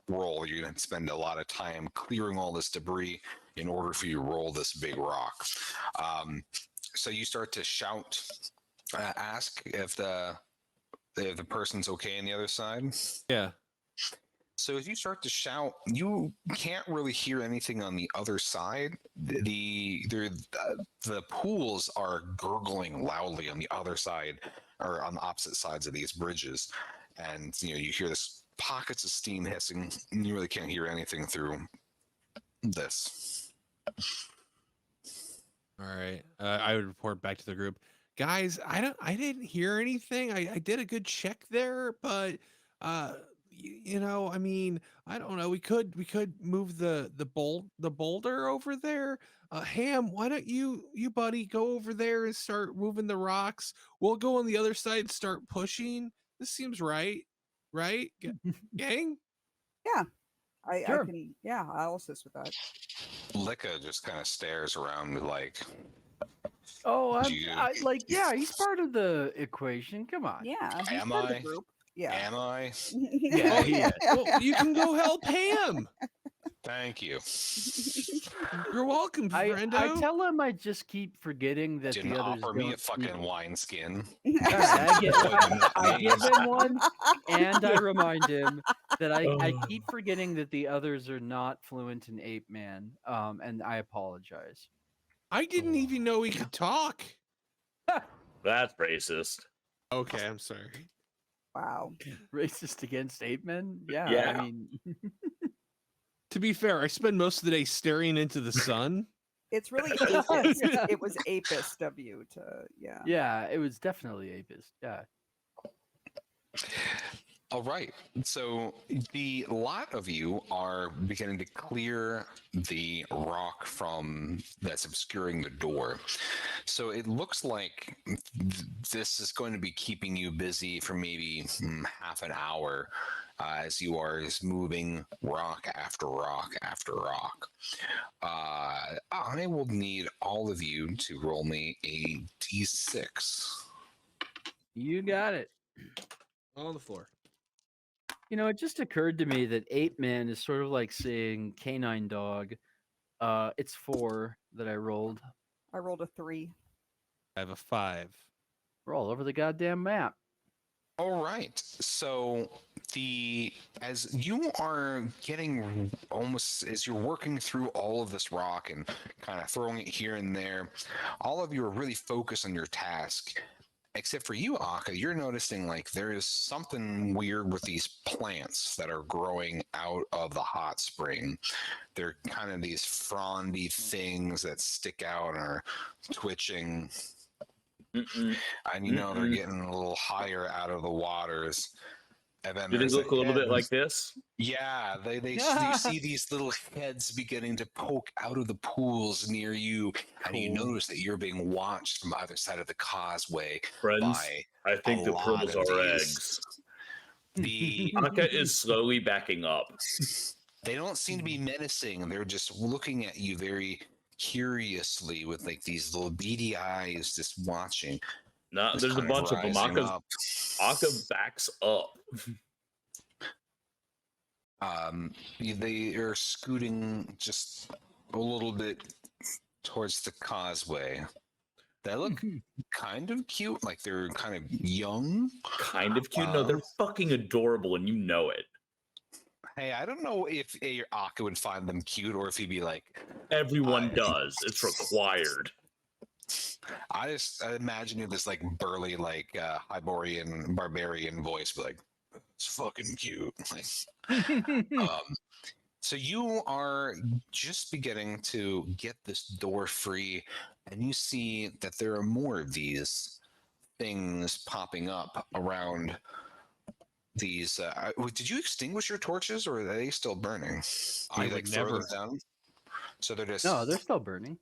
roll. You're going to spend a lot of time clearing all this debris in order for you to roll this big rock. So you start to shout, ask if the person's okay on the other side. Yeah. So as you start to shout, you can't really hear anything on the other side. The pools are gurgling loudly on the other side, or on the opposite sides of these bridges, and you hear this pockets of steam hissing. And you really can't hear anything through this. All right. I would report back to the group. Guys, I didn't hear anything. I did a good check there, but I mean, I don't know. We could move the boulder over there. Ham, why don't you buddy go over there and start moving the rocks? We'll go on the other side and start pushing. This seems right. Right? Gang? Yeah, I Sure. can. Yeah, I'll assist with that. Licka just kind of stares around like, Oh, You- he's part of the equation. Come on. Yeah, he's Am part of I? the group. Yeah. am I? Yeah, he is. Well, you can go help Ham. Thank you. You're welcome, I friendo. tell him I just keep forgetting that Didn't the others offer me a don't speak. fucking wineskin. I give him one, and I remind him that I keep forgetting that the others are not fluent in Ape Man, and I apologize. I didn't even know he could talk. That's racist. Okay, I'm sorry. Wow. Racist against Ape Men? Yeah, Yeah. I mean, To be fair, I spend most of the day staring into the sun. It's really apist. It was apist of you to, yeah. yeah, it was definitely apist. Yeah. All right. So the lot of you are beginning to clear the rock from that's obscuring the door. So it looks like this is going to be keeping you busy for maybe half an hour as you are just moving rock after rock after rock. I will need all of you to roll me a d6. You got it. On the floor. You know, it just occurred to me that Ape Man is sort of like saying canine dog. It's 4 that I rolled. I rolled a 3. I have a 5. We're all over the goddamn map. All right. So as you are getting almost as you're working through all of this rock and kind of throwing it here and there, all of you are really focused on your task. Except for you, Aka, you're noticing like there is something weird with these plants that are growing out of the hot spring. They're kind of these frondy things that stick out and are twitching. Mm-mm. And they're getting a little higher out of the waters. And then Do they there's look a little bit heads. like this? Yeah, you see these little heads beginning to poke out of the pools near you, and you Cool. notice that you're being watched from either side of the causeway Friends, by I think a the lot pearls of are these. eggs. The Aka is slowly backing up. They don't seem to be menacing. They're just looking at you very curiously with like these little beady eyes, just watching. No, just there's a kind bunch of them. rising up. Aka backs up. They are scooting just a little bit towards the causeway. They look kind of cute, like they're kind of young. Kind of cute. No, they're fucking adorable, and you know it. Hey, I don't know if Aka would find them cute or if he'd be like, Everyone does. It's required. I imagine you this like burly, like Hyborian barbarian voice, but like, it's fucking cute. Like, so you are just beginning to get this door free, and you see that there are more of these things popping up around these. Did you extinguish your torches, or are they still burning? I would never. Them down? So they're just No, they're still burning.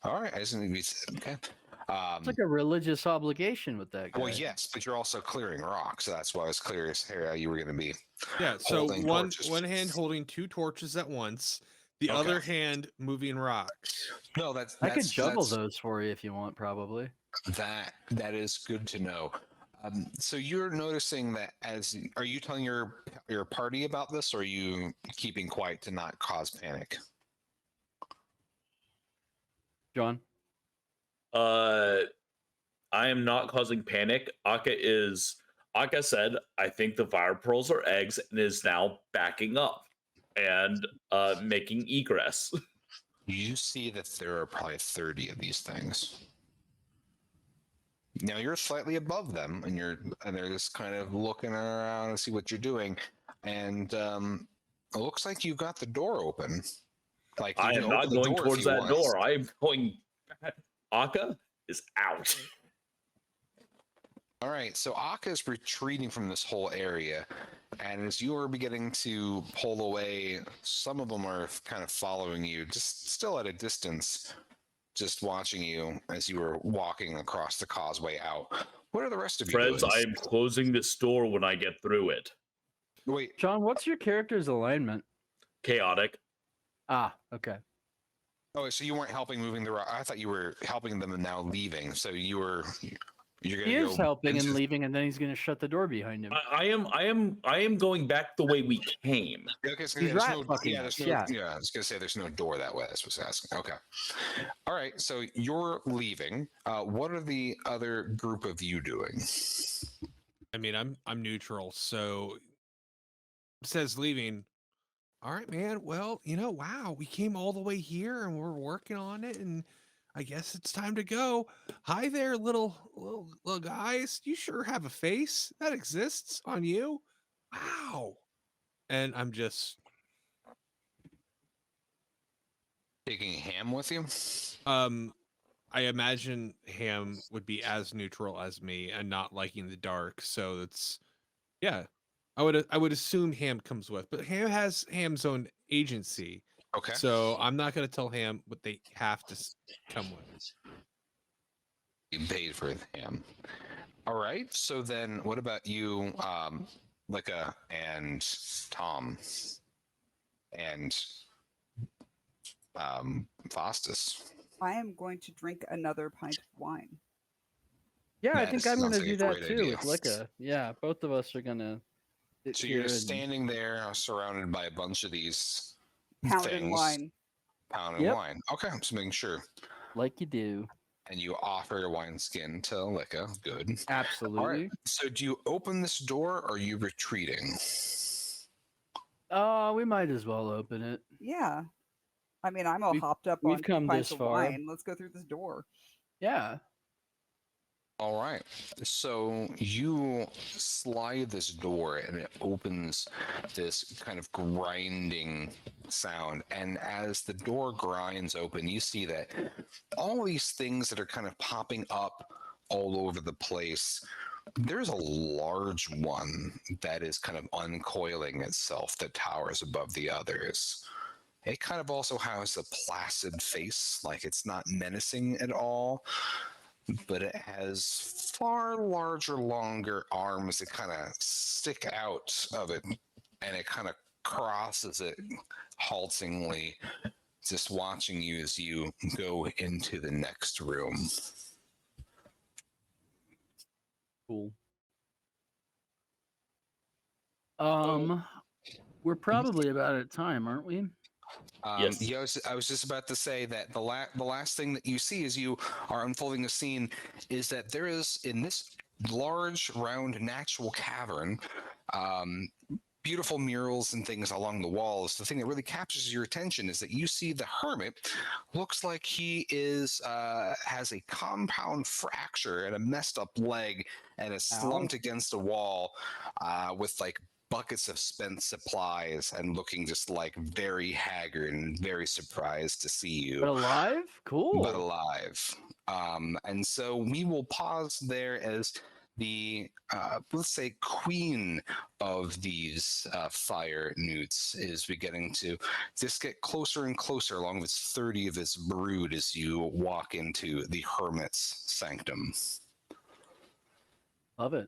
all right. I just need to be okay. It's like a religious obligation with that guy. Well, yes, but you're also clearing rock, so that's why I was curious how you were going to be. Yeah, so holding one torches. hand holding 2 torches at once, the Okay. other hand moving rocks. No, that's I could juggle those for you if you want, probably. That is good to know. So you're noticing that are you telling your party about this, or are you keeping quiet to not cause panic? John? I am not causing panic. Aka is like I said, I think the fire pearls are eggs and is now backing up and making egress. You see that there are probably 30 of these things. Now you're slightly above them, and they're just kind of looking around to see what you're doing, and it looks like you got the door open. Like you I can am open not the going door if towards you that want. door. I am going. Aka is out. All right, so Akka is retreating from this whole area, and as you are beginning to pull away, some of them are kind of following you, just still at a distance, just watching you as you were walking across the causeway out. What are the rest of you Friends, doing? I am closing this door when I get through it. Wait, John, what's your character's alignment? Chaotic. Ah, okay. oh, so you weren't helping moving the rock. I thought you were helping them and now leaving. So you're gonna He is go helping and into- leaving, and then he's going to shut the door behind him. I am going back the way we came. Okay, so He's there's rat no, fucking yeah, us, there's no, yeah. I was gonna say there's no door that way. That's what I was asking. Okay, all right. So you're leaving. What are the other group of you doing? I mean, I'm neutral, so says leaving. All right, man. Well, wow, we came all the way here and we're working on it, and I guess it's time to go. Hi there, little guys. You sure have a face that exists on you. Wow. And I'm just Taking Ham with you? I imagine Ham would be as neutral as me and not liking the dark, so it's yeah. I would assume Ham comes with, but Ham has Ham's own agency. Okay. So I'm not going to tell Ham what they have to come with. You paid for Ham. All right. So then, what about you, Lika and Tom and Faustus? I am going to drink another pint of wine. Yeah, I That think I'm going sounds to like a do that great too idea. with Lika. Yeah, both of us are going to sit So here you're just and standing there, surrounded by a bunch of these Pound things. and wine. Pound and Yep. wine. Okay, I'm just making sure. like you do. And you offer your wineskin to Lika. Good. All right. Absolutely. So do you open this door or are you retreating? We might as well open it. Yeah. I mean, I'm all We've- hopped up we've on come pints this of far. wine. Let's go through this door. Yeah. All right. So you slide this door and it opens this kind of grinding sound. And as the door grinds open, you see that all these things that are kind of popping up all over the place. There's a large one that is kind of uncoiling itself that towers above the others. It kind of also has a placid face, like it's not menacing at all, but it has far larger, longer arms that kind of stick out of it, and it kind of crosses it haltingly, just watching you as you go into the next room. Cool. We're probably about at time, aren't we? Yes. Yeah, I was just about to say that the last thing that you see as you are unfolding the scene is that there is, in this large, round, natural cavern, beautiful murals and things along the walls. The thing that really captures your attention is that you see the hermit looks like he is has a compound fracture and a messed up leg and is slumped against a wall with like buckets of spent supplies and looking just like very haggard and very surprised to see you. But alive? Cool. But alive. And so we will pause there as the, let's say, queen of these fire newts is beginning to just get closer and closer along with 30 of its brood as you walk into the hermit's sanctum. Love it.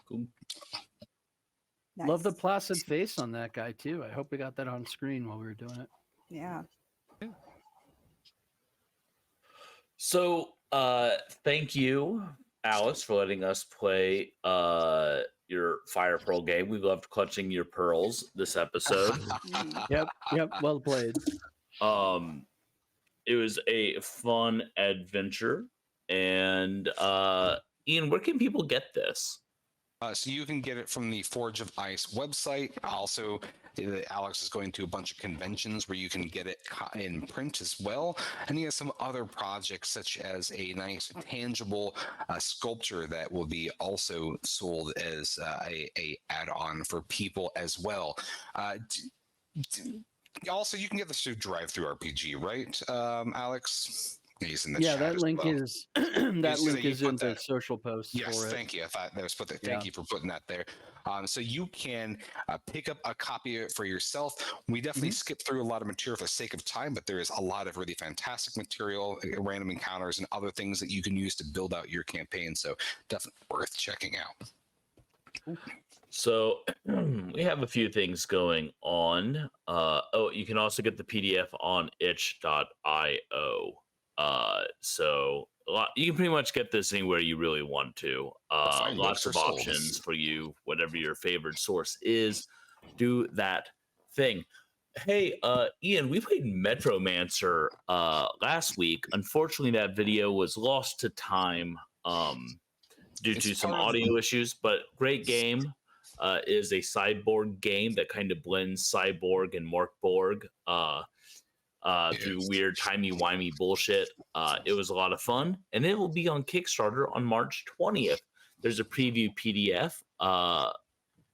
Cool. Nice. Love the placid face on that guy too. I hope we got that on screen while we were doing it. Yeah. So, thank you, Alice, for letting us play your Fire Pearl game. We loved clutching your pearls this episode. Yep. Well played. It was a fun adventure. And Ian, where can people get this? So you can get it from the Forge of Ice website. Also, Alex is going to a bunch of conventions where you can get it in print as well. And he has some other projects, such as a nice tangible sculpture that will be also sold as a add-on for people as well. Also, you can get this through Drive-Thru RPG, right, Alex? He's in the chat that as link well. is that link you is put in the that- social posts Yes, for it. thank you. I thought that was put there. Yeah. Thank you for putting that there. So you can pick up a copy of it for yourself. We definitely skip through a lot of material for the sake of time, but there is a lot of really fantastic material, random encounters, and other things that you can use to build out your campaign. So definitely worth checking out. So we have a few things going on. You can also get the PDF on itch.io. So you can pretty much get this anywhere you really want to. Fine Lots books of are sold. options for you, whatever your favorite source is. Do that thing. Hey, Ian, we played Metromancer last week. Unfortunately, that video was lost to time due It's to some part of- audio issues, but great game. Is a cyborg game that kind of blends cyborg and Mark Borg through weird timey-wimey bullshit. It was a lot of fun, and it will be on Kickstarter on March 20th. There's a preview PDF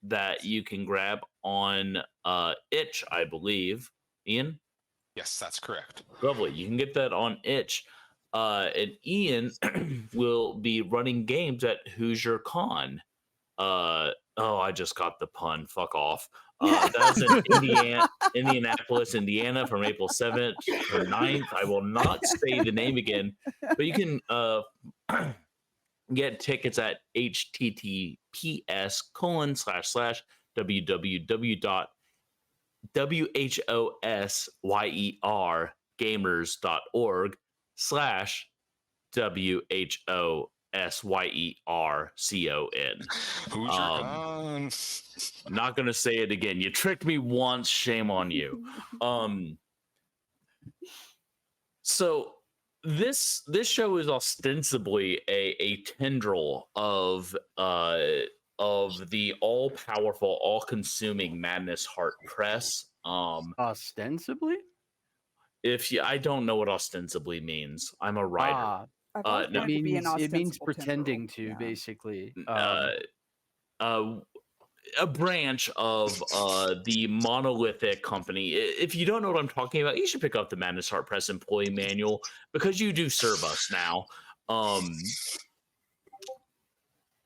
that you can grab on Itch, I believe. Ian? Yes, that's correct. Lovely. You can get that on Itch. And Ian will be running games at Hoosier Con. I just got the pun. Fuck off. That's in Indianapolis, Indiana, from April 7th to 9th. I will not say the name again, but you can get tickets at https://whosyercon/WHOSYERCON. Who's your con? Not gonna say it again. You tricked me once, shame on you. So this show is ostensibly a tendril of the all-powerful, all-consuming Madness Heart Press. Ostensibly? I don't know what ostensibly means. I'm a writer. I thought no, it wanted to be an It means ostensible pretending to, tendril. Yeah. basically. A branch of the monolithic company. If you don't know what I'm talking about, you should pick up the Madness Heart Press employee manual, because you do serve us now.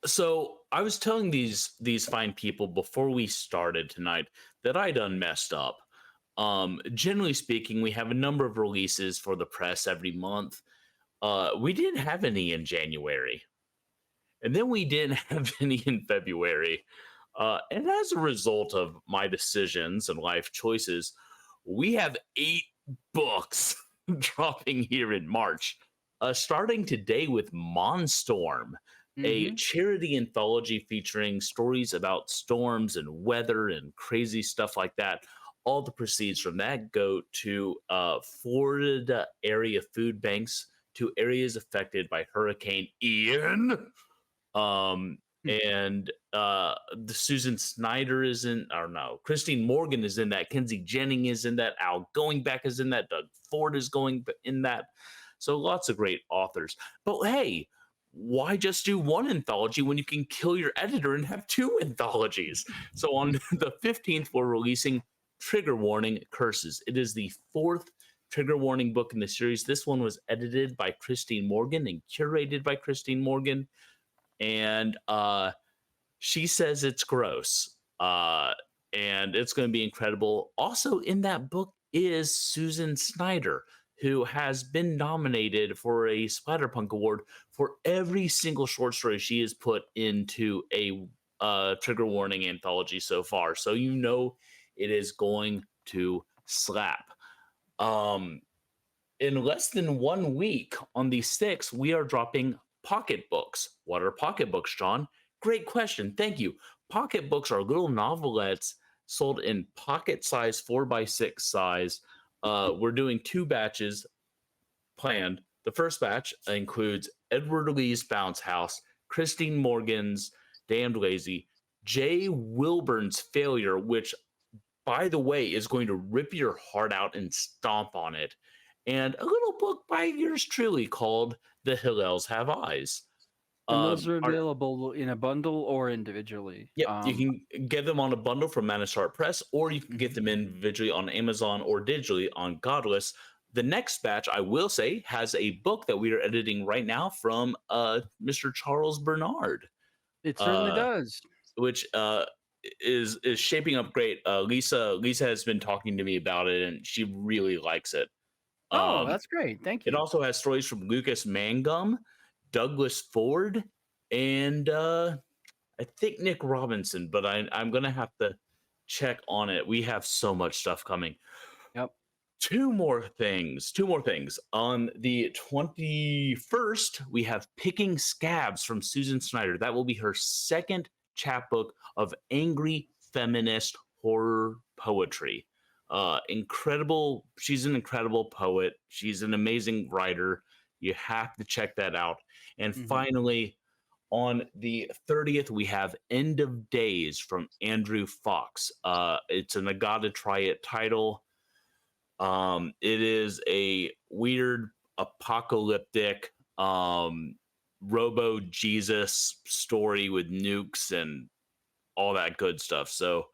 So I was telling these fine people before we started tonight that I done messed up. Generally speaking, we have a number of releases for the press every month. We didn't have any in January, and then we didn't have any in February. And as a result of my decisions and life choices, we have 8 books dropping here in March, starting today with Monstorm, a charity anthology featuring stories about storms and weather and crazy stuff like that. All the proceeds from that go to Florida area food banks to areas affected by Hurricane Ian. And the Susan Snyder is in, or no, Christine Morgan is in that, Kenzie Jennings is in that, Al Goingback is in that, Doug Ford is going in that. So lots of great authors. But hey, why just do one anthology when you can kill your editor and have 2 anthologies? So on the 15th, we're releasing Trigger Warning Curses. It is the 4th trigger warning book in the series. This one was edited by Christine Morgan and curated by Christine Morgan. And she says it's gross, and it's going to be incredible. Also in that book is Susan Snyder, who has been nominated for a Splatterpunk Award for every single short story she has put into a trigger warning anthology so far. So you know it is going to slap. In less than 1 week, on the 6th, we are dropping pocketbooks. What are pocketbooks, John? Great question. Thank you. Pocketbooks are little novelettes sold in pocket size, 4x6 size. We're doing 2 batches planned. The first batch includes Edward Lee's Bounce House, Christine Morgan's damned lazy. Jay Wilburn's Failure, which, by the way, is going to rip your heart out and stomp on it. And a little book by yours truly called The Hillels Have Eyes. And those are available in a bundle or individually. Yep, you can get them on a bundle from Manishart Press, or you can get them individually on Amazon or digitally on Godless. The next batch, I will say, has a book that we are editing right now from Mr. Charles Bernard. It certainly does. Which is shaping up great. Lisa has been talking to me about it, and she really likes it. Oh, that's great. Thank you. It also has stories from Lucas Mangum, Douglas Ford, and I think Nick Robinson, but I'm going to have to check on it. We have so much stuff coming. Yep. Two more things. On the 21st, we have Picking Scabs from Susan Snyder. That will be her second chapbook of angry feminist horror poetry. Incredible. She's an incredible poet. She's an amazing writer. You have to check that out. And finally, on the 30th, we have End of Days from Andrew Fox. It's an I Gotta Try It title. It is a weird apocalyptic robo Jesus story with nukes and all that good stuff. So,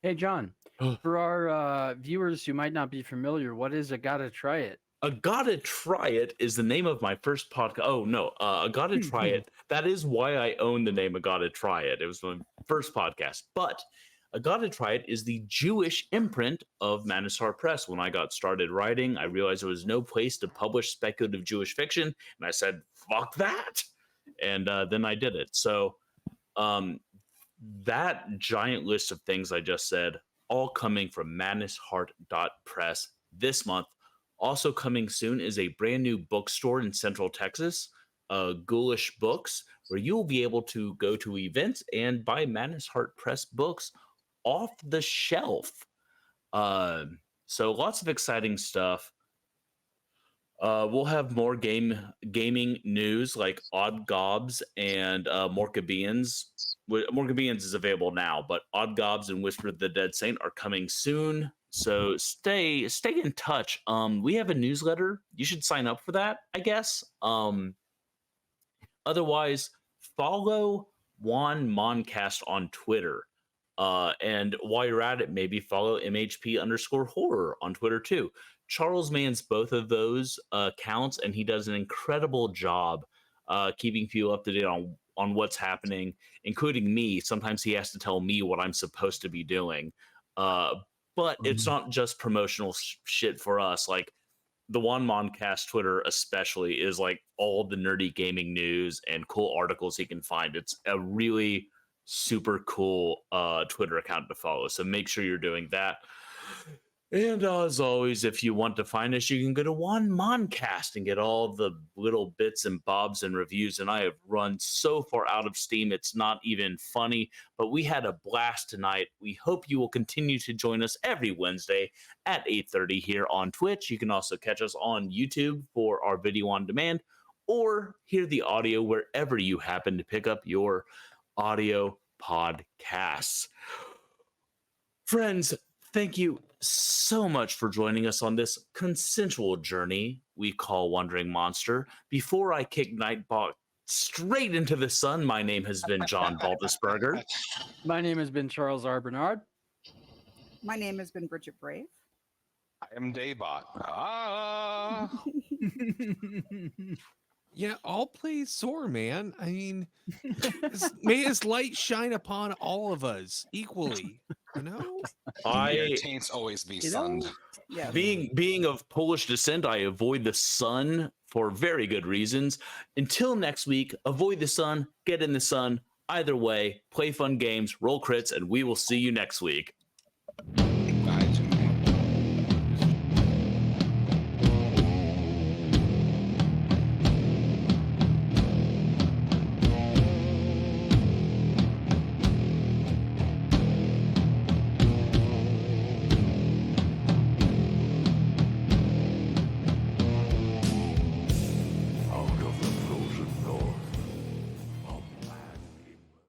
hey, John, for our viewers who might not be familiar, what is I Gotta Try It? I Gotta Try It is the name of my first podcast. Oh, no. I Gotta Try It. That is why I own the name I Gotta Try It. It was my first podcast. But I Gotta Try It is the Jewish imprint of Manishart Press. When I got started writing, I realized there was no place to publish speculative Jewish fiction. And I said, fuck that. And then I did it. So that giant list of things I just said, all coming from manishart.press this month. Also coming soon is a brand new bookstore in Central Texas, Ghoulish Books, where you will be able to go to events and buy Manishart Press books off the shelf. So lots of exciting stuff. We'll have more gaming news like Odd Gobs and Morkabeans. Morkabeans is available now, but Odd Gobs and Whisper of the Dead Saint are coming soon. So stay in touch. We have a newsletter. You should sign up for that, I guess. Otherwise, follow Juan Moncast on Twitter. And while you're at it, maybe follow MHP_horror on Twitter too. Charles mans both of those accounts, and he does an incredible job keeping people up to date on what's happening, including me. Sometimes he has to tell me what I'm supposed to be doing. But it's not just promotional shit for us. Like the Juan Moncast Twitter especially is like all the nerdy gaming news and cool articles he can find. It's a really super cool Twitter account to follow. So make sure you're doing that. And as always, if you want to find us, you can go to Juan Moncast and get all the little bits and bobs and reviews. And I have run so far out of steam, it's not even funny. But we had a blast tonight. We hope you will continue to join us every Wednesday at 8:30 here on Twitch. You can also catch us on YouTube for our video on demand, or hear the audio wherever you happen to pick up your audio podcasts. Friends, thank you so much for joining us on this consensual journey we call Wandering Monster. Before I kick Nightbot straight into the sun, my name has been John Baldisberger. My name has been Charles R. Bernard. My name has been Bridget Brave. I am Daybot. Ah. Yeah, all plays soar, man. I mean, may his light shine upon all of us equally. You know, Your taints always be sunned. Yeah. Being of Polish descent, I avoid the sun for very good reasons. Until next week, avoid the sun, get in the sun. Either way, play fun games, roll crits, and we will see you next week.